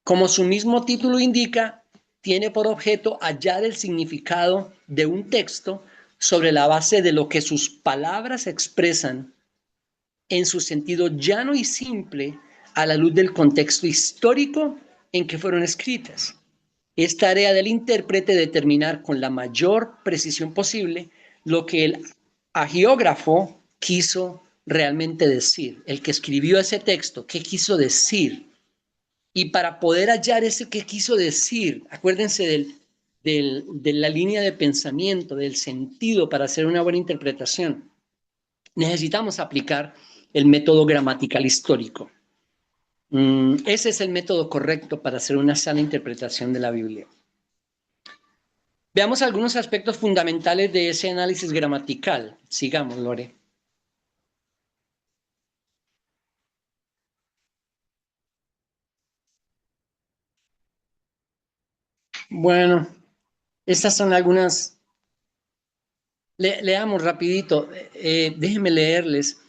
Como su mismo título indica, tiene por objeto hallar el significado de un texto sobre la base de lo que sus palabras expresan en su sentido llano y simple a la luz del contexto histórico en que fueron escritas. Es tarea del intérprete determinar con la mayor precisión posible lo que el agiógrafo quiso realmente decir, el que escribió ese texto, qué quiso decir. Y para poder hallar ese qué quiso decir, acuérdense de la línea de pensamiento, del sentido para hacer una buena interpretación, necesitamos aplicar el método gramatical histórico. Ese es el método correcto para hacer una sana interpretación de la Biblia. Veamos algunos aspectos fundamentales de ese análisis gramatical. Sigamos, Lore. Bueno, estas son algunas. Leamos rapidito. Déjenme leerles.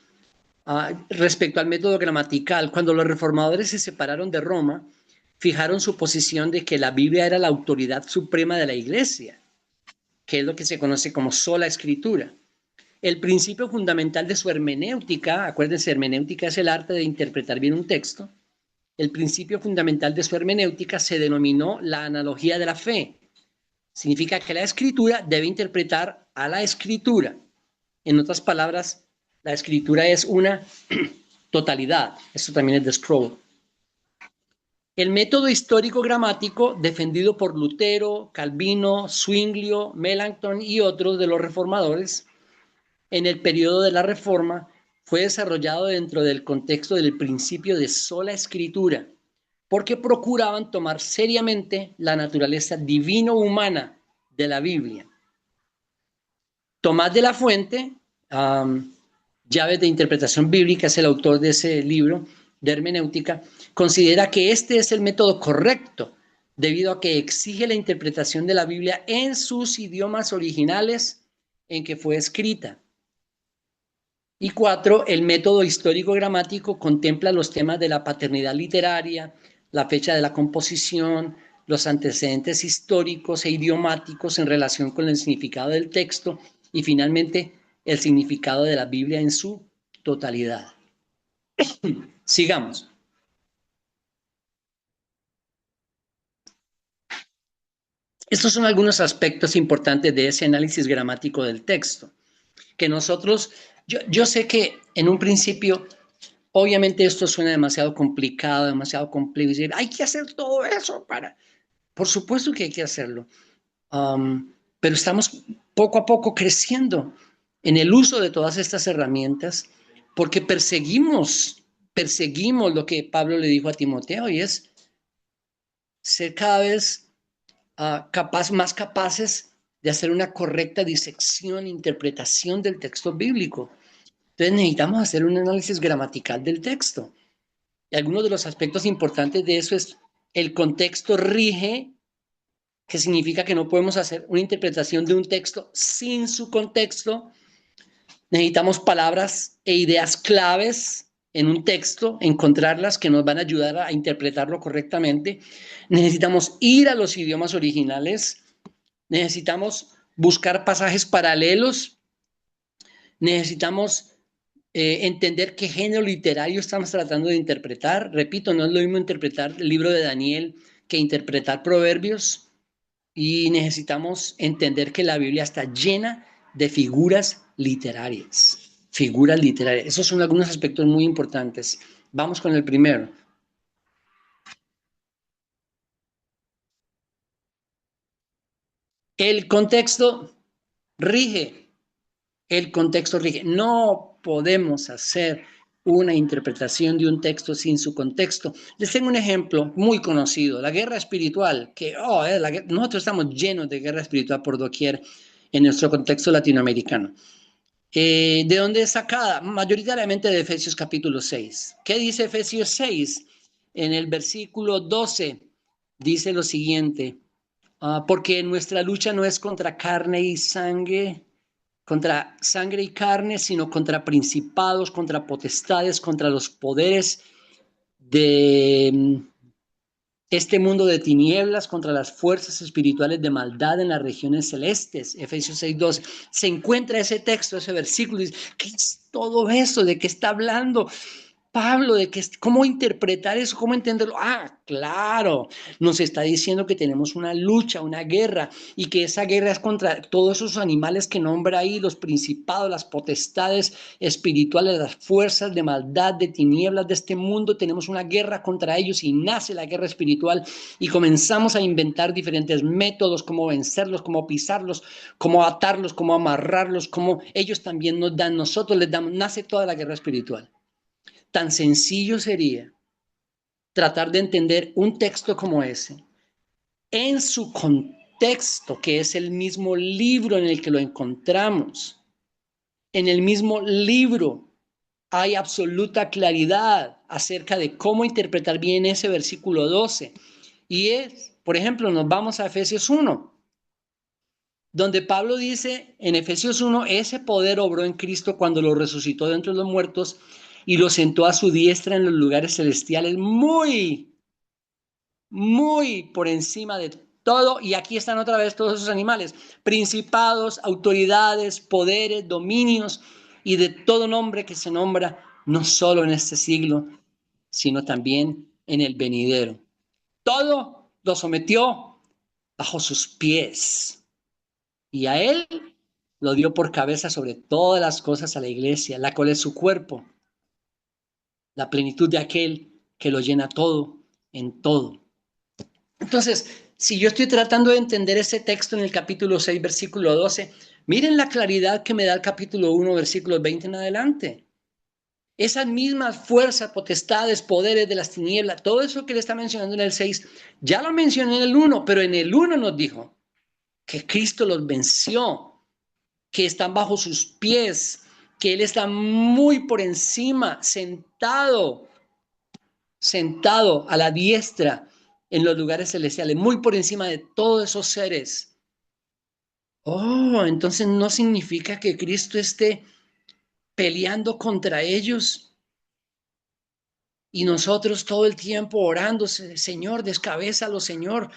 Respecto al método gramatical, cuando los reformadores se separaron de Roma, fijaron su posición de que la Biblia era la autoridad suprema de la Iglesia, que es lo que se conoce como sola escritura. El principio fundamental de su hermenéutica, acuérdense, hermenéutica es el arte de interpretar bien un texto, el principio fundamental de su hermenéutica se denominó la analogía de la fe. Significa que la escritura debe interpretar a la escritura. En otras palabras, la escritura es una totalidad. Esto también es de Sproul. El método histórico-gramático, defendido por Lutero, Calvino, Zwinglio, Melanchthon y otros de los reformadores, en el periodo de la Reforma, fue desarrollado dentro del contexto del principio de sola escritura, porque procuraban tomar seriamente la naturaleza divino-humana de la Biblia. Tomás de la Fuente, Llaves de Interpretación Bíblica, es el autor de ese libro de hermenéutica, considera que este es el método correcto, debido a que exige la interpretación de la Biblia en sus idiomas originales en que fue escrita. Y 4, el método histórico-gramático contempla los temas de la paternidad literaria, la fecha de la composición, los antecedentes históricos e idiomáticos en relación con el significado del texto y finalmente el significado de la Biblia en su totalidad. Sigamos. Estos son algunos aspectos importantes de ese análisis gramático del texto, que nosotros, yo sé que en un principio, obviamente esto suena demasiado complicado, demasiado complejo, y decir, hay que hacer todo eso para... Por supuesto que hay que hacerlo, pero estamos poco a poco creciendo en el uso de todas estas herramientas, porque perseguimos lo que Pablo le dijo a Timoteo, y es ser cada vez más capaces de hacer una correcta disección, interpretación del texto bíblico. Entonces necesitamos hacer un análisis gramatical del texto. Y algunos de los aspectos importantes de eso es el contexto rige, que significa que no podemos hacer una interpretación de un texto sin su contexto. Necesitamos palabras e ideas claves en un texto, encontrarlas que nos van a ayudar a interpretarlo correctamente. Necesitamos ir a los idiomas originales. Necesitamos buscar pasajes paralelos. Necesitamos entender qué género literario estamos tratando de interpretar. Repito, no es lo mismo interpretar el libro de Daniel que interpretar Proverbios. Y necesitamos entender que la Biblia está llena de figuras literarias. Figuras literarias. Esos son algunos aspectos muy importantes. Vamos con el primero. El contexto rige. El contexto rige. No podemos hacer una interpretación de un texto sin su contexto. Les tengo un ejemplo muy conocido, la guerra espiritual, que nosotros estamos llenos de guerra espiritual por doquier en nuestro contexto latinoamericano. ¿De dónde es sacada? Mayoritariamente de Efesios capítulo 6. ¿Qué dice Efesios 6? En el versículo 12 dice lo siguiente, porque nuestra lucha no es contra carne y sangre, sino contra principados, contra potestades, contra los poderes de este mundo de tinieblas, contra las fuerzas espirituales de maldad en las regiones celestes. Efesios 6:12. Se encuentra ese texto, ese versículo, y dice, ¿qué es todo eso? ¿De qué está hablando Pablo? ¿Cómo interpretar eso? ¿Cómo entenderlo? Claro, nos está diciendo que tenemos una lucha, una guerra, y que esa guerra es contra todos esos animales que nombra ahí, los principados, las potestades espirituales, las fuerzas de maldad, de tinieblas de este mundo. Tenemos una guerra contra ellos y nace la guerra espiritual y comenzamos a inventar diferentes métodos, cómo vencerlos, cómo pisarlos, cómo atarlos, cómo amarrarlos, cómo ellos también nos dan, nosotros les damos, nace toda la guerra espiritual. Tan sencillo sería tratar de entender un texto como ese en su contexto, que es el mismo libro en el que lo encontramos. En el mismo libro hay absoluta claridad acerca de cómo interpretar bien ese versículo 12. Y es, por ejemplo, nos vamos a Efesios 1, donde Pablo dice en Efesios 1, ese poder obró en Cristo cuando lo resucitó de entre los muertos y lo sentó a su diestra en los lugares celestiales, muy, muy por encima de todo. Y aquí están otra vez todos esos animales, principados, autoridades, poderes, dominios y de todo nombre que se nombra, no solo en este siglo, sino también en el venidero. Todo lo sometió bajo sus pies y a él lo dio por cabeza sobre todas las cosas a la iglesia, la cual es su cuerpo, la plenitud de aquel que lo llena todo en todo. Entonces, si yo estoy tratando de entender ese texto en el capítulo 6, versículo 12, miren la claridad que me da el capítulo 1, versículos 20 en adelante. Esas mismas fuerzas, potestades, poderes de las tinieblas, todo eso que le está mencionando en el 6, ya lo mencioné en el 1, pero en el 1 nos dijo que Cristo los venció, que están bajo sus pies, que Él está muy por encima, sentado a la diestra en los lugares celestiales, muy por encima de todos esos seres. Oh, entonces no significa que Cristo esté peleando contra ellos y nosotros todo el tiempo orando, Señor, descabézalo, Señor,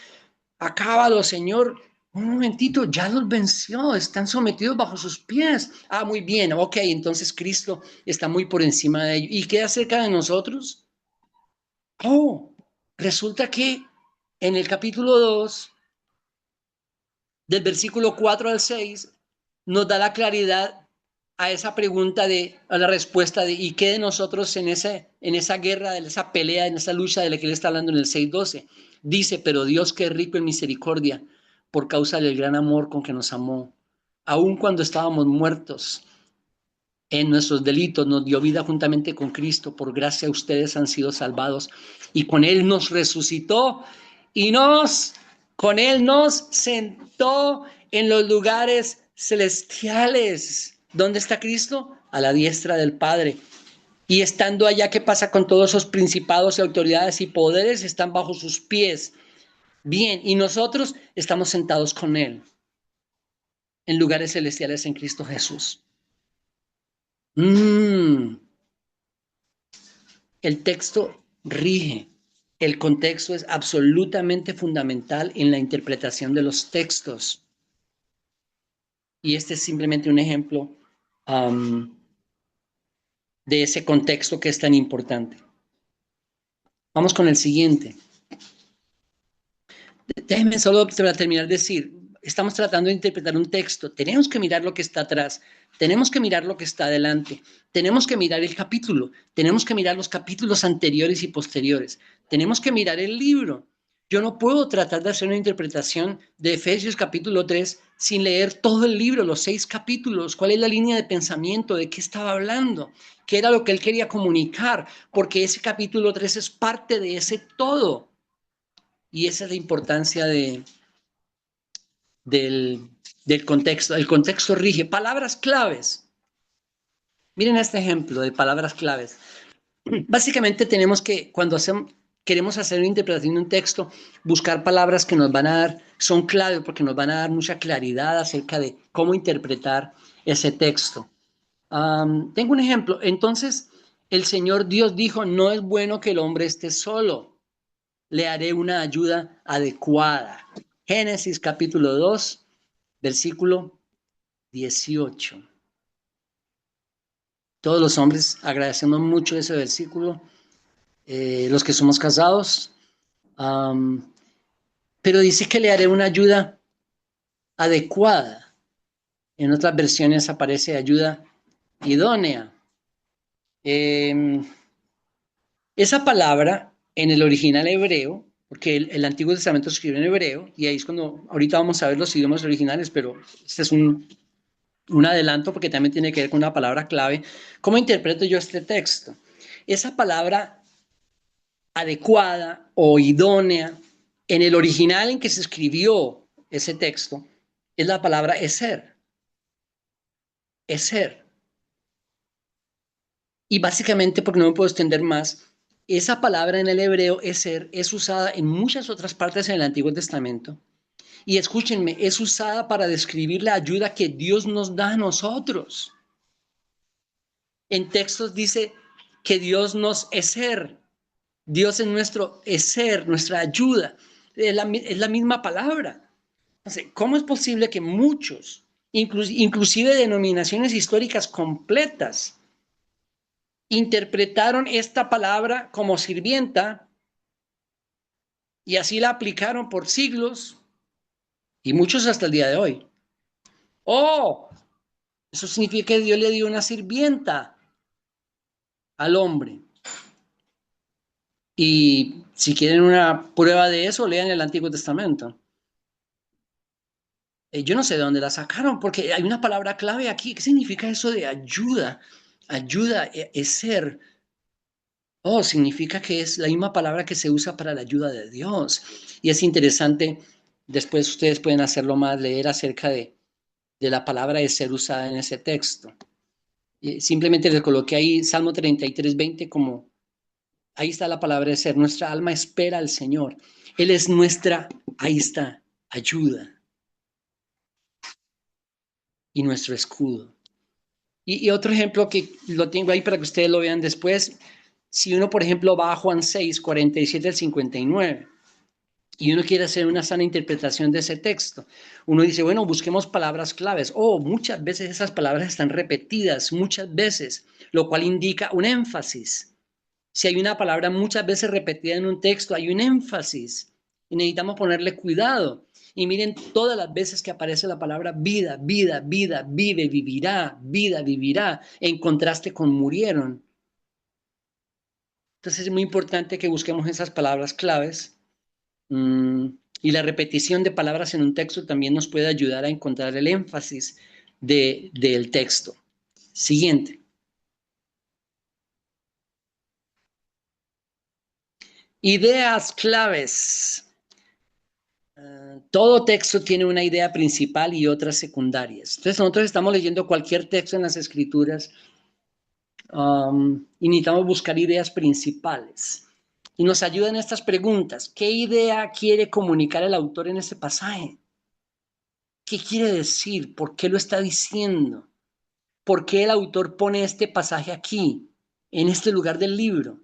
acábalo, Señor. Un momentito, ya los venció, están sometidos bajo sus pies. Ah, muy bien, ok, entonces Cristo está muy por encima de ellos. ¿Y qué acerca de nosotros? Oh, resulta que en el capítulo 2, del versículo 4 al 6, nos da la claridad a esa pregunta a la respuesta de ¿y qué de nosotros en esa guerra, en esa pelea, en esa lucha de la que él está hablando en el 6:12? Dice, pero Dios que es rico en misericordia, por causa del gran amor con que nos amó, aun cuando estábamos muertos en nuestros delitos, nos dio vida juntamente con Cristo, por gracia ustedes han sido salvados, y con Él nos resucitó y con Él nos sentó en los lugares celestiales. ¿Dónde está Cristo? A la diestra del Padre. Y estando allá, ¿qué pasa con todos esos principados y autoridades y poderes? Están bajo sus pies. Bien, y nosotros estamos sentados con Él en lugares celestiales en Cristo Jesús. El texto rige. El contexto es absolutamente fundamental en la interpretación de los textos. Y este es simplemente un ejemplo de ese contexto que es tan importante. Vamos con el siguiente. Déjenme solo para terminar de decir, estamos tratando de interpretar un texto, tenemos que mirar lo que está atrás, tenemos que mirar lo que está adelante, tenemos que mirar el capítulo, tenemos que mirar los capítulos anteriores y posteriores, tenemos que mirar el libro. Yo no puedo tratar de hacer una interpretación de Efesios capítulo 3 sin leer todo el libro, los 6 capítulos, cuál es la línea de pensamiento, de qué estaba hablando, qué era lo que él quería comunicar, porque ese capítulo 3 es parte de ese todo. Y esa es la importancia del contexto. El contexto rige. Palabras claves. Miren este ejemplo de palabras claves. Básicamente tenemos que, cuando queremos hacer una interpretación de un texto, buscar palabras que nos van a dar, son claves porque nos van a dar mucha claridad acerca de cómo interpretar ese texto. Tengo un ejemplo. Entonces, el Señor Dios dijo, no es bueno que el hombre esté solo. Le haré una ayuda adecuada. Génesis capítulo 2, versículo 18. Todos los hombres agradecemos mucho ese versículo, los que somos casados, pero dice que le haré una ayuda adecuada. En otras versiones aparece ayuda idónea. Esa palabra en el original hebreo, porque el Antiguo Testamento se escribe en hebreo, y ahí es cuando, ahorita vamos a ver los idiomas originales, pero este es un adelanto porque también tiene que ver con una palabra clave. ¿Cómo interpreto yo este texto? Esa palabra adecuada o idónea en el original en que se escribió ese texto es la palabra eser. Eser. Y básicamente, porque no me puedo extender más, esa palabra en el hebreo eser es usada en muchas otras partes en el Antiguo Testamento. Y escúchenme, es usada para describir la ayuda que Dios nos da a nosotros. En textos dice que Dios nos es ser. Dios es nuestro ser, nuestra ayuda. Es la misma palabra. Entonces, ¿cómo es posible que muchos, inclusive denominaciones históricas completas, interpretaron esta palabra como sirvienta y así la aplicaron por siglos y muchos hasta el día de hoy? Oh, eso significa que Dios le dio una sirvienta al hombre. Y si quieren una prueba de eso, lean el Antiguo Testamento. Yo no sé de dónde la sacaron, porque hay una palabra clave aquí. ¿Qué significa eso de ayuda? Ayuda es ser. Oh, significa que es la misma palabra que se usa para la ayuda de Dios. Y es interesante, después ustedes pueden hacerlo más, leer acerca de la palabra de ser usada en ese texto. Simplemente les coloqué ahí Salmo 33:20 como, ahí está la palabra de ser. Nuestra alma espera al Señor. Él es nuestra, ahí está, ayuda y nuestro escudo. Y otro ejemplo que lo tengo ahí para que ustedes lo vean después, si uno, por ejemplo, va a Juan 6:47 al 59, y uno quiere hacer una sana interpretación de ese texto, uno dice, bueno, busquemos palabras claves. Oh, muchas veces esas palabras están repetidas, muchas veces, lo cual indica un énfasis. Si hay una palabra muchas veces repetida en un texto, hay un énfasis y necesitamos ponerle cuidado. Y miren todas las veces que aparece la palabra vida, vida, vida, vive, vivirá, vida, vivirá, en contraste con murieron. Entonces es muy importante que busquemos esas palabras claves. Y la repetición de palabras en un texto también nos puede ayudar a encontrar el énfasis del texto. Siguiente. Ideas claves. Todo texto tiene una idea principal y otras secundarias. Entonces nosotros estamos leyendo cualquier texto en las escrituras y necesitamos buscar ideas principales. Y nos ayudan estas preguntas. ¿Qué idea quiere comunicar el autor en este pasaje? ¿Qué quiere decir? ¿Por qué lo está diciendo? ¿Por qué el autor pone este pasaje aquí, en este lugar del libro?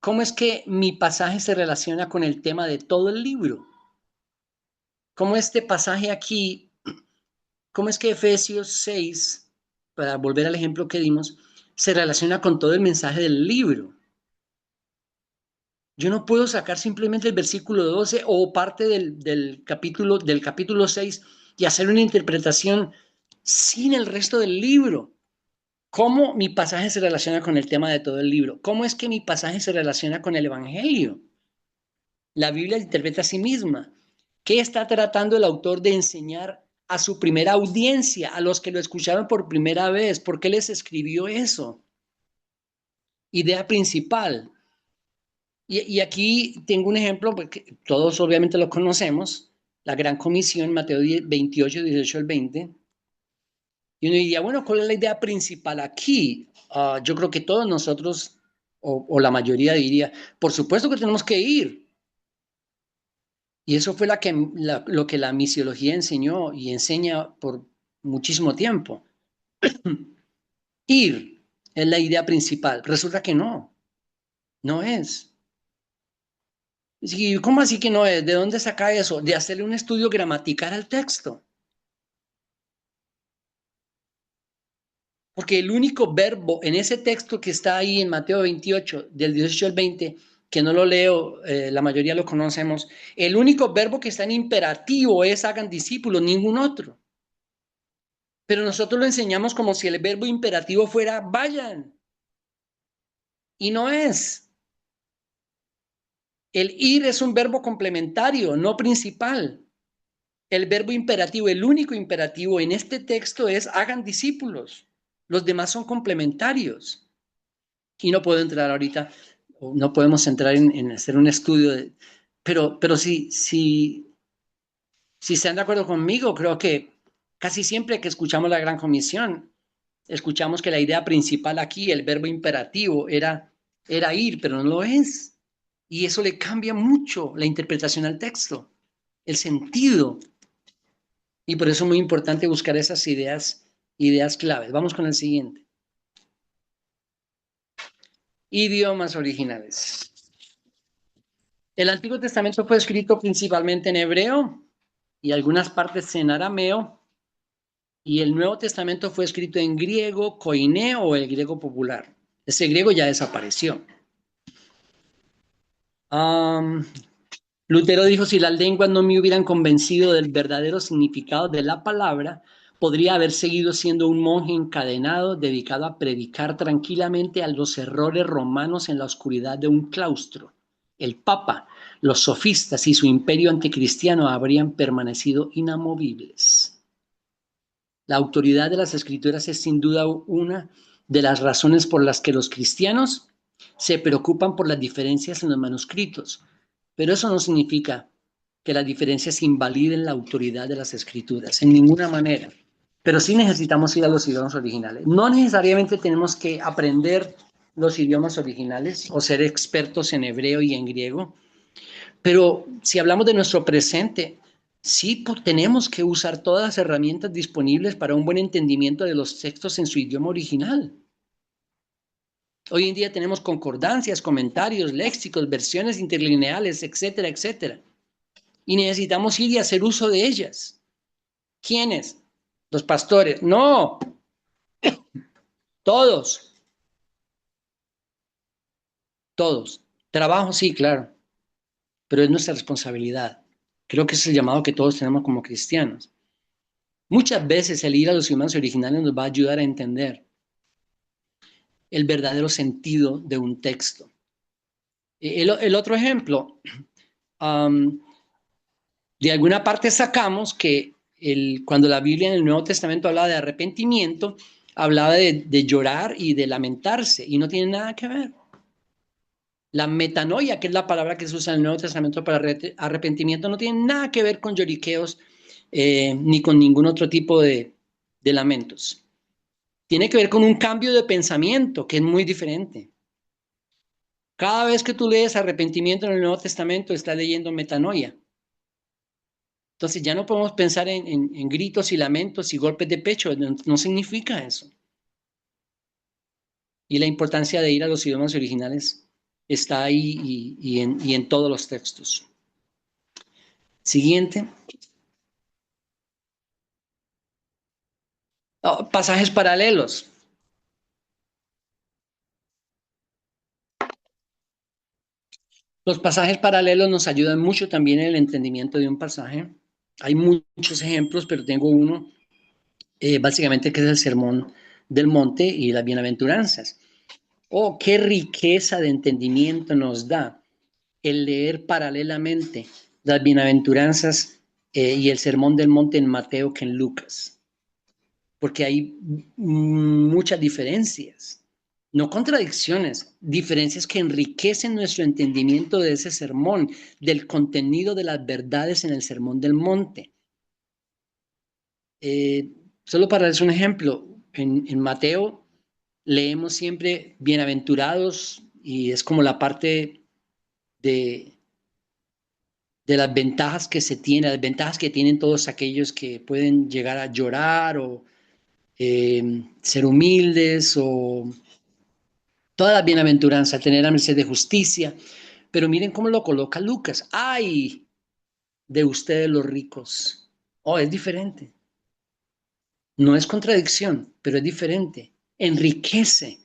¿Cómo es que mi pasaje se relaciona con el tema de todo el libro? ¿Cómo este pasaje aquí, cómo es que Efesios 6, para volver al ejemplo que dimos, se relaciona con todo el mensaje del libro? Yo no puedo sacar simplemente el versículo 12 o parte del capítulo 6 y hacer una interpretación sin el resto del libro. ¿Cómo mi pasaje se relaciona con el tema de todo el libro? ¿Cómo es que mi pasaje se relaciona con el Evangelio? La Biblia interpreta a sí misma. ¿Qué está tratando el autor de enseñar a su primera audiencia, a los que lo escucharon por primera vez? ¿Por qué les escribió eso? Idea principal. Y aquí tengo un ejemplo, porque todos obviamente lo conocemos, la Gran Comisión, Mateo 28, 18 al 20. Y uno diría, bueno, ¿cuál es la idea principal aquí? Yo creo que todos nosotros, o la mayoría diría, por supuesto que tenemos que ir. Y eso fue lo que la misiología enseñó y enseña por muchísimo tiempo. Ir es la idea principal. Resulta que no, no es. ¿Y cómo así que no es? ¿De dónde saca eso? De hacerle un estudio gramatical al texto. Porque el único verbo en ese texto que está ahí en Mateo 28, del 18 al 20, que no lo leo, la mayoría lo conocemos, el único verbo que está en imperativo es hagan discípulos, ningún otro. Pero nosotros lo enseñamos como si el verbo imperativo fuera vayan. Y no es. El ir es un verbo complementario, no principal. El verbo imperativo, el único imperativo en este texto es hagan discípulos. Los demás son complementarios. Y no puedo entrar ahorita, no podemos entrar en hacer un estudio, pero si están de acuerdo conmigo, creo que casi siempre que escuchamos la Gran Comisión, escuchamos que la idea principal aquí, el verbo imperativo, era ir, pero no lo es. Y eso le cambia mucho la interpretación al texto, el sentido. Y por eso es muy importante buscar esas ideas claves. Vamos con el siguiente. Idiomas originales. El Antiguo Testamento fue escrito principalmente en hebreo y algunas partes en arameo, y el Nuevo Testamento fue escrito en griego, koineo o el griego popular. Ese griego ya desapareció. Um, Lutero dijo, si las lenguas no me hubieran convencido del verdadero significado de la palabra, Podría haber seguido siendo un monje encadenado dedicado a predicar tranquilamente a los errores romanos en la oscuridad de un claustro. El Papa, los sofistas y su imperio anticristiano habrían permanecido inamovibles. La autoridad de las Escrituras es sin duda una de las razones por las que los cristianos se preocupan por las diferencias en los manuscritos, pero eso no significa que las diferencias invaliden la autoridad de las Escrituras, en ninguna manera. Pero sí necesitamos ir a los idiomas originales. No necesariamente tenemos que aprender los idiomas originales o ser expertos en hebreo y en griego, pero si hablamos de nuestro presente, sí tenemos que usar todas las herramientas disponibles para un buen entendimiento de los textos en su idioma original. Hoy en día tenemos concordancias, comentarios, léxicos, versiones interlineales, etcétera, etcétera. Y necesitamos ir y hacer uso de ellas. ¿Quiénes? Los pastores. No, todos, todos. Trabajo, sí, claro, pero es nuestra responsabilidad. Creo que es el llamado que todos tenemos como cristianos. Muchas veces el ir a los idiomas originales nos va a ayudar a entender el verdadero sentido de un texto. El otro ejemplo, de alguna parte sacamos que cuando la Biblia en el Nuevo Testamento hablaba de arrepentimiento, hablaba de llorar y de lamentarse, y no tiene nada que ver. La metanoia, que es la palabra que se usa en el Nuevo Testamento para arrepentimiento, no tiene nada que ver con lloriqueos ni con ningún otro tipo de lamentos. Tiene que ver con un cambio de pensamiento que es muy diferente. Cada vez que tú lees arrepentimiento en el Nuevo Testamento, estás leyendo metanoia. Entonces ya no podemos pensar en gritos y lamentos y golpes de pecho, no significa eso. Y la importancia de ir a los idiomas originales está ahí y en todos los textos. Siguiente. Oh, pasajes paralelos. Los pasajes paralelos nos ayudan mucho también en el entendimiento de un pasaje. Hay muchos ejemplos, pero tengo uno básicamente que es el Sermón del Monte y las Bienaventuranzas. Oh, qué riqueza de entendimiento nos da el leer paralelamente las Bienaventuranzas y el Sermón del Monte en Mateo que en Lucas, porque hay muchas diferencias, no contradicciones, diferencias que enriquecen nuestro entendimiento de ese sermón, del contenido de las verdades en el Sermón del Monte. Solo para darles un ejemplo, en Mateo leemos siempre bienaventurados y es como la parte de, de las ventajas que se tienen, las ventajas que tienen todos aquellos que pueden llegar a llorar o ser humildes o todas las bienaventuranzas, tener la merced de justicia. Pero miren cómo lo coloca Lucas. ¡Ay de ustedes los ricos! Oh, es diferente. No es contradicción, pero es diferente. Enriquece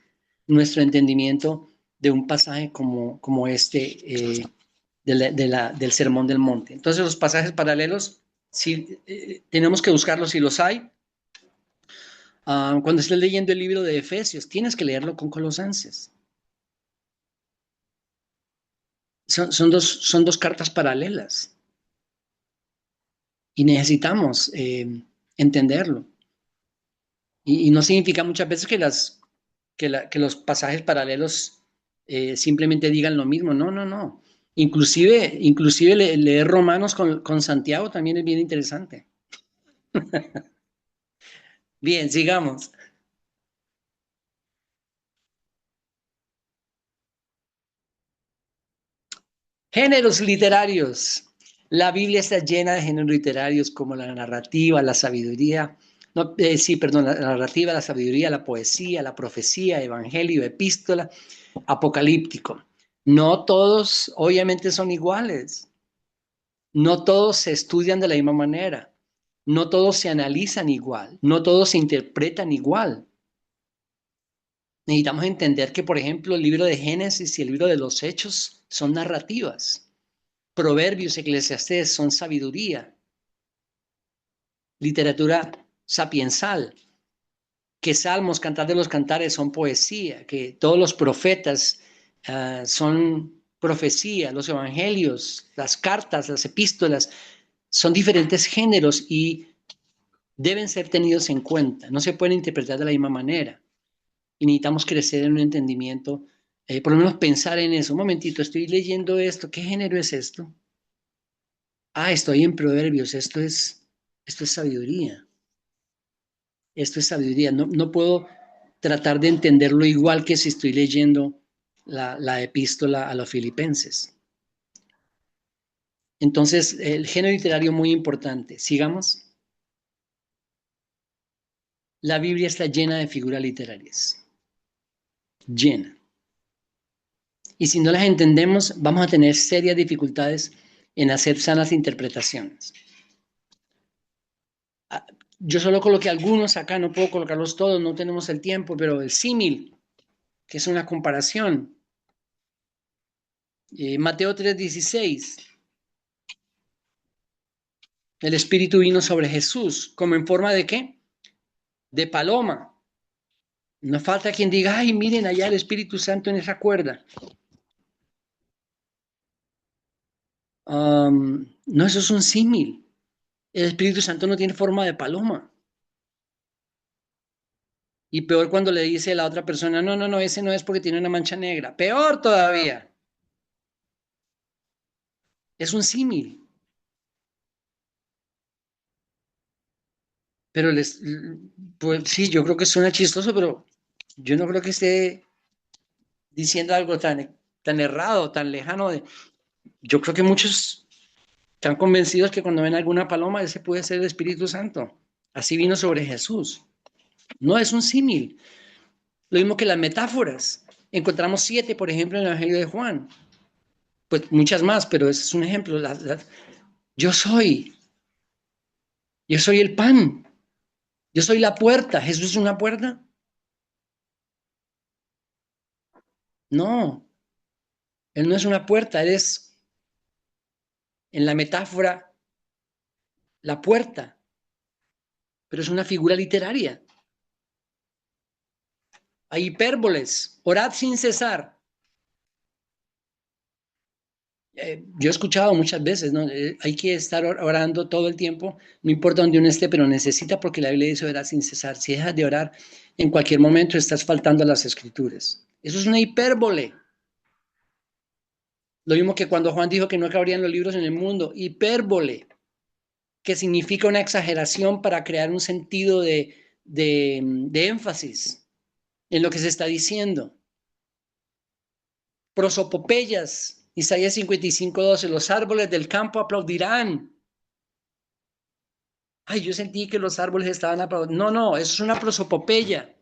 nuestro entendimiento de un pasaje como este del Sermón del Monte. Entonces los pasajes paralelos, sí, tenemos que buscarlos si los hay. Cuando estés leyendo el libro de Efesios, tienes que leerlo con Colosenses. Son dos cartas paralelas y necesitamos entenderlo. Y no significa muchas veces que los pasajes paralelos simplemente digan lo mismo. No, no, no. Inclusive leer Romanos con Santiago también es bien interesante. Bien, sigamos. Géneros literarios. La Biblia está llena de géneros literarios como la narrativa, la sabiduría, no, sí, perdón, la narrativa, la sabiduría, la poesía, la profecía, evangelio, epístola, apocalíptico. No todos, obviamente, son iguales. No todos se estudian de la misma manera. No todos se analizan igual. No todos se interpretan igual. Necesitamos entender que, por ejemplo, el libro de Génesis y el libro de los Hechos son narrativas. Proverbios, Eclesiastés son sabiduría. Literatura sapiensal, que Salmos, Cantar de los Cantares son poesía, que todos los profetas son profecía, los evangelios, las cartas, las epístolas, son diferentes géneros y deben ser tenidos en cuenta. No se pueden interpretar de la misma manera. Y necesitamos crecer en un entendimiento, por lo menos pensar en eso. Un momentito, estoy leyendo esto. ¿Qué género es esto? Ah, estoy en Proverbios. Esto es sabiduría. Esto es sabiduría. No puedo tratar de entenderlo igual que si estoy leyendo la epístola a los filipenses. Entonces, el género literario muy importante. Sigamos. La Biblia está llena de figuras literarias. Llena. Y si no las entendemos, vamos a tener serias dificultades en hacer sanas interpretaciones. Yo solo coloqué algunos acá, no puedo colocarlos todos, no tenemos el tiempo, pero el símil, que es una comparación. Mateo 3:16. El Espíritu vino sobre Jesús, ¿como en forma de qué? De paloma. No falta quien diga, ay, miren allá el Espíritu Santo en esa cuerda. No, eso es un símil. El Espíritu Santo no tiene forma de paloma. Y peor cuando le dice a la otra persona, no, ese no es porque tiene una mancha negra. Peor todavía. Es un símil. Pero pues sí, yo creo que suena chistoso, pero yo no creo que esté diciendo algo tan errado, tan lejano. Yo creo que muchos están convencidos que cuando ven alguna paloma, ese puede ser el Espíritu Santo. Así vino sobre Jesús. No es un símil. Lo mismo que las metáforas. Encontramos 7, por ejemplo, en el Evangelio de Juan. Pues muchas más, pero ese es un ejemplo. Yo soy. Yo soy el pan. Yo soy la puerta. ¿Jesús es una puerta? No, él no es una puerta. Él es, en la metáfora, la puerta. Pero es una figura literaria. Hay hipérboles. Orad sin cesar. Yo he escuchado muchas veces, ¿no? Hay que estar orando todo el tiempo, no importa donde uno esté, pero necesita porque la Biblia dice orar sin cesar. Si dejas de orar, en cualquier momento estás faltando a las escrituras. Eso es una hipérbole. Lo mismo que cuando Juan dijo que no cabrían los libros en el mundo. Hipérbole, que significa una exageración para crear un sentido de énfasis en lo que se está diciendo. Prosopopeyas, Isaías 55:12, los árboles del campo aplaudirán. Ay, yo sentí que los árboles estaban aplaudiendo. No, eso es una prosopopeya,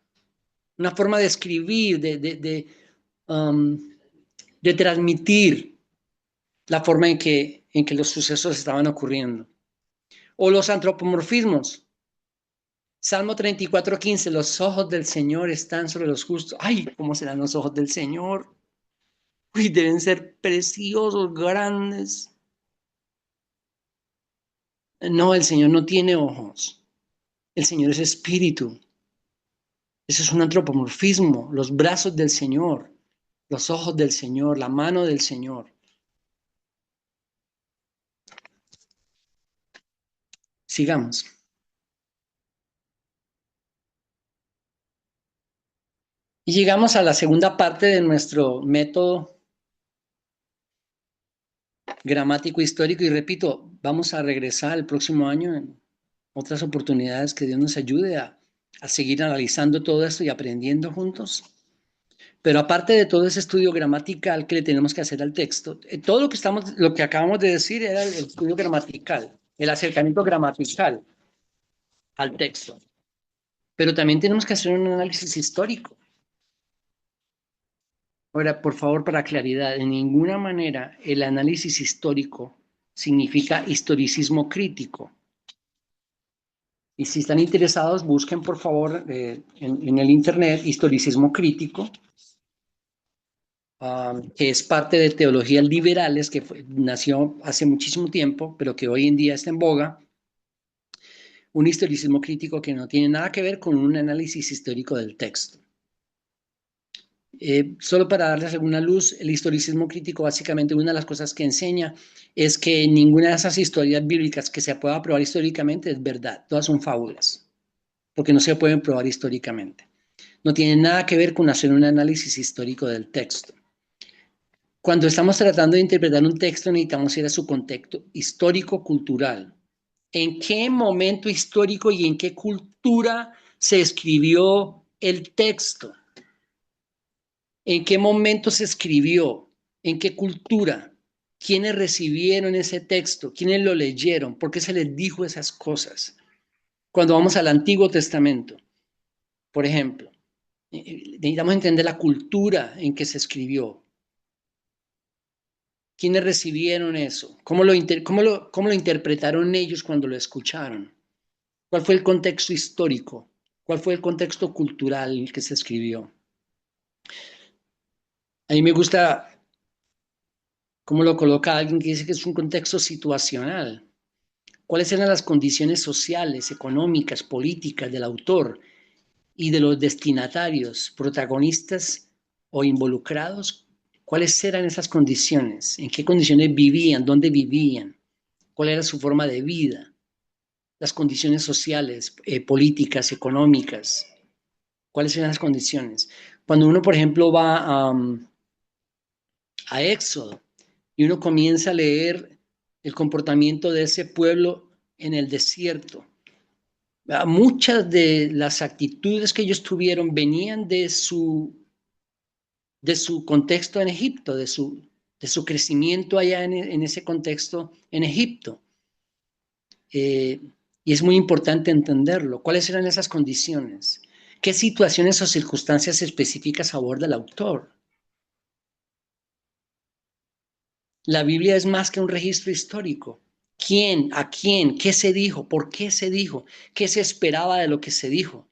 una forma de escribir, de transmitir la forma en que los sucesos estaban ocurriendo. O los antropomorfismos. Salmo 34:15, los ojos del Señor están sobre los justos. Ay, ¿cómo serán los ojos del Señor? Uy, deben ser preciosos, grandes. No, el Señor no tiene ojos. El Señor es espíritu. Eso es un antropomorfismo, los brazos del Señor, los ojos del Señor, la mano del Señor. Sigamos. Y llegamos a la segunda parte de nuestro método gramático histórico y repito, vamos a regresar el próximo año en otras oportunidades que Dios nos ayude a seguir analizando todo esto y aprendiendo juntos. Pero aparte de todo ese estudio gramatical que le tenemos que hacer al texto, todo lo que acabamos de decir era el estudio gramatical, el acercamiento gramatical al texto. Pero también tenemos que hacer un análisis histórico. Ahora, por favor, para claridad, en ninguna manera el análisis histórico significa historicismo crítico. Y si están interesados, busquen por favor en el internet historicismo crítico, que es parte de teologías liberales que nació hace muchísimo tiempo, pero que hoy en día está en boga. un historicismo crítico que no tiene nada que ver con un análisis histórico del texto. Solo para darles alguna luz, el historicismo crítico básicamente una de las cosas que enseña es que ninguna de esas historias bíblicas que se pueda probar históricamente es verdad, todas son fábulas, porque no se pueden probar históricamente. No tiene nada que ver con hacer un análisis histórico del texto. Cuando estamos tratando de interpretar un texto necesitamos ir a su contexto histórico-cultural. ¿En qué momento histórico y en qué cultura se escribió el texto? ¿En qué momento se escribió? ¿En qué cultura? ¿Quiénes recibieron ese texto? ¿Quiénes lo leyeron? ¿Por qué se les dijo esas cosas? Cuando vamos al Antiguo Testamento, por ejemplo, necesitamos entender la cultura en que se escribió. ¿Quiénes recibieron eso? ¿Cómo lo interpretaron ellos cuando lo escucharon? ¿Cuál fue el contexto histórico? ¿Cuál fue el contexto cultural en el que se escribió? A mí me gusta cómo lo coloca alguien que dice que es un contexto situacional. ¿Cuáles eran las condiciones sociales, económicas, políticas del autor y de los destinatarios, protagonistas o involucrados? ¿Cuáles eran esas condiciones? ¿En qué condiciones vivían? ¿Dónde vivían? ¿Cuál era su forma de vida? Las condiciones sociales, políticas, económicas. ¿Cuáles eran las condiciones? Cuando uno, por ejemplo, va a Éxodo y uno comienza a leer el comportamiento de ese pueblo en el desierto, muchas de las actitudes que ellos tuvieron venían de su contexto en Egipto, de su crecimiento allá en ese contexto en Egipto. Y es muy importante entenderlo. ¿Cuáles eran esas condiciones? ¿Qué situaciones o circunstancias específicas aborda el autor? La Biblia es más que un registro histórico. ¿Quién? ¿A quién? ¿Qué se dijo? ¿Por qué se dijo? ¿Qué se esperaba de lo que se dijo?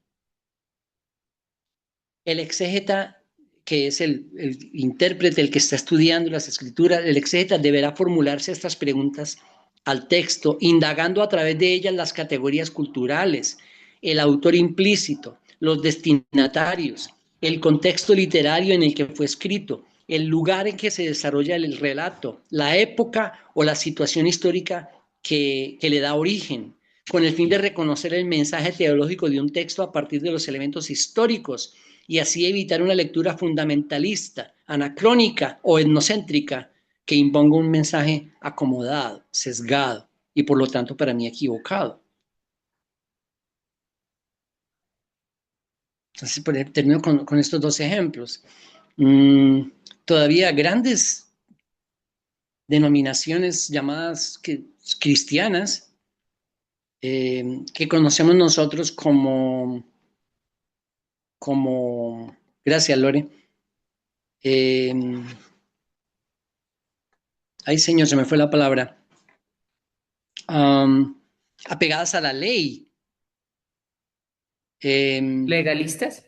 El exégeta, que es el intérprete, el que está estudiando las escrituras, el exégeta deberá formularse estas preguntas al texto, indagando a través de ellas las categorías culturales, el autor implícito, los destinatarios, el contexto literario en el que fue escrito, el lugar en que se desarrolla el relato, la época o la situación histórica que le da origen, con el fin de reconocer el mensaje teológico de un texto a partir de los elementos históricos y así evitar una lectura fundamentalista, anacrónica o etnocéntrica que imponga un mensaje acomodado, sesgado y por lo tanto para mí equivocado. Entonces, termino con estos dos ejemplos. Todavía grandes denominaciones llamadas cristianas que conocemos nosotros como gracias Lore, ay señor, se me fue la palabra, apegadas a la ley. ¿Legalistas?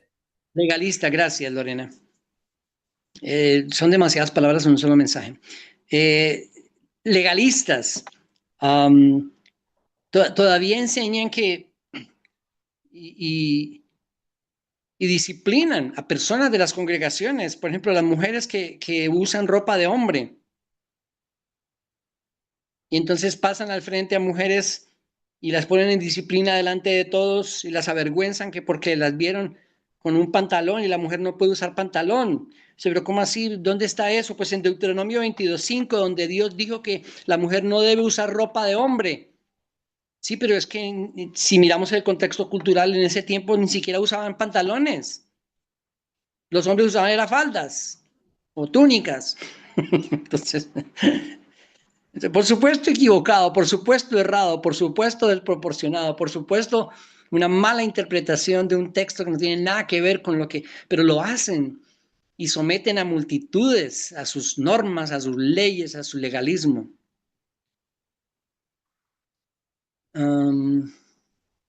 Legalista, gracias Lorena. Son demasiadas palabras en un solo mensaje. Legalistas todavía enseñan que y disciplinan a personas de las congregaciones, por ejemplo, las mujeres que usan ropa de hombre. Y entonces pasan al frente a mujeres y las ponen en disciplina delante de todos y las avergüenzan que porque las vieron con un pantalón y la mujer no puede usar pantalón. Pero ¿cómo así? ¿Dónde está eso? Pues en Deuteronomio 22:5, donde Dios dijo que la mujer no debe usar ropa de hombre. Sí, pero es que si miramos el contexto cultural en ese tiempo ni siquiera usaban pantalones. Los hombres usaban era faldas o túnicas. Entonces, por supuesto equivocado, por supuesto errado, por supuesto desproporcionado, por supuesto una mala interpretación de un texto que no tiene nada que ver con lo que, pero lo hacen y someten a multitudes a sus normas, a sus leyes, a su legalismo.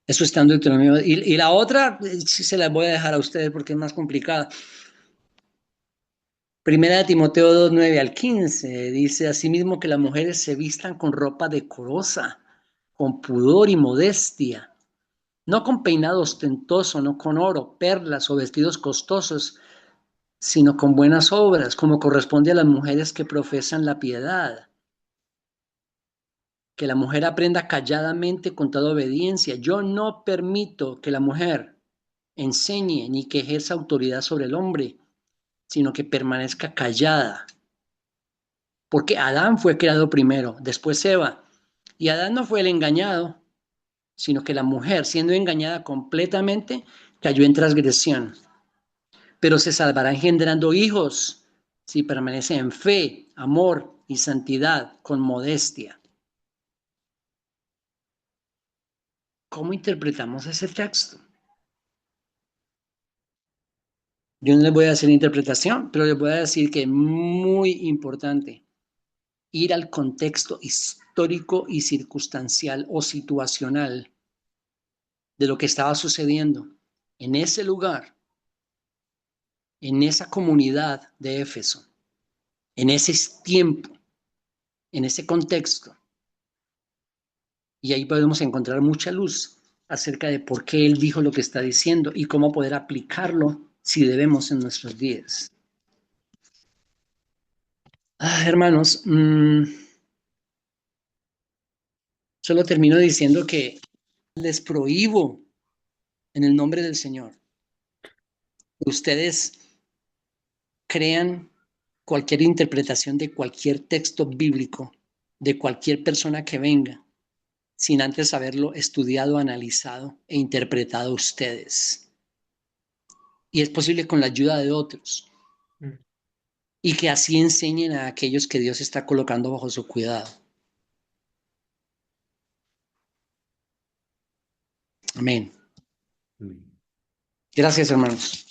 Eso está en Deuteronomio. Y la otra, sí se la voy a dejar a ustedes porque es más complicada. Primera de Timoteo 2:9 al 15 dice asimismo que las mujeres se vistan con ropa decorosa, con pudor y modestia, no con peinado ostentoso, no con oro, perlas o vestidos costosos, sino con buenas obras, como corresponde a las mujeres que profesan la piedad. Que la mujer aprenda calladamente con toda obediencia. Yo no permito que la mujer enseñe ni que ejerza autoridad sobre el hombre, sino que permanezca callada. Porque Adán fue creado primero, después Eva. Y Adán no fue el engañado, sino que la mujer, siendo engañada completamente, cayó en transgresión. Pero se salvará engendrando hijos si permanece en fe, amor y santidad con modestia. ¿Cómo interpretamos ese texto? Yo no les voy a hacer interpretación, pero les voy a decir que es muy importante ir al contexto histórico y circunstancial o situacional de lo que estaba sucediendo en ese lugar, en esa comunidad de Éfeso, en ese tiempo, en ese contexto. Y ahí podemos encontrar mucha luz acerca de por qué él dijo lo que está diciendo y cómo poder aplicarlo si debemos en nuestros días. Hermanos, solo termino diciendo que les prohíbo en el nombre del Señor que ustedes crean cualquier interpretación de cualquier texto bíblico, de cualquier persona que venga, sin antes haberlo estudiado, analizado e interpretado ustedes. Y es posible con la ayuda de otros. Y que así enseñen a aquellos que Dios está colocando bajo su cuidado. Amén. Gracias, hermanos.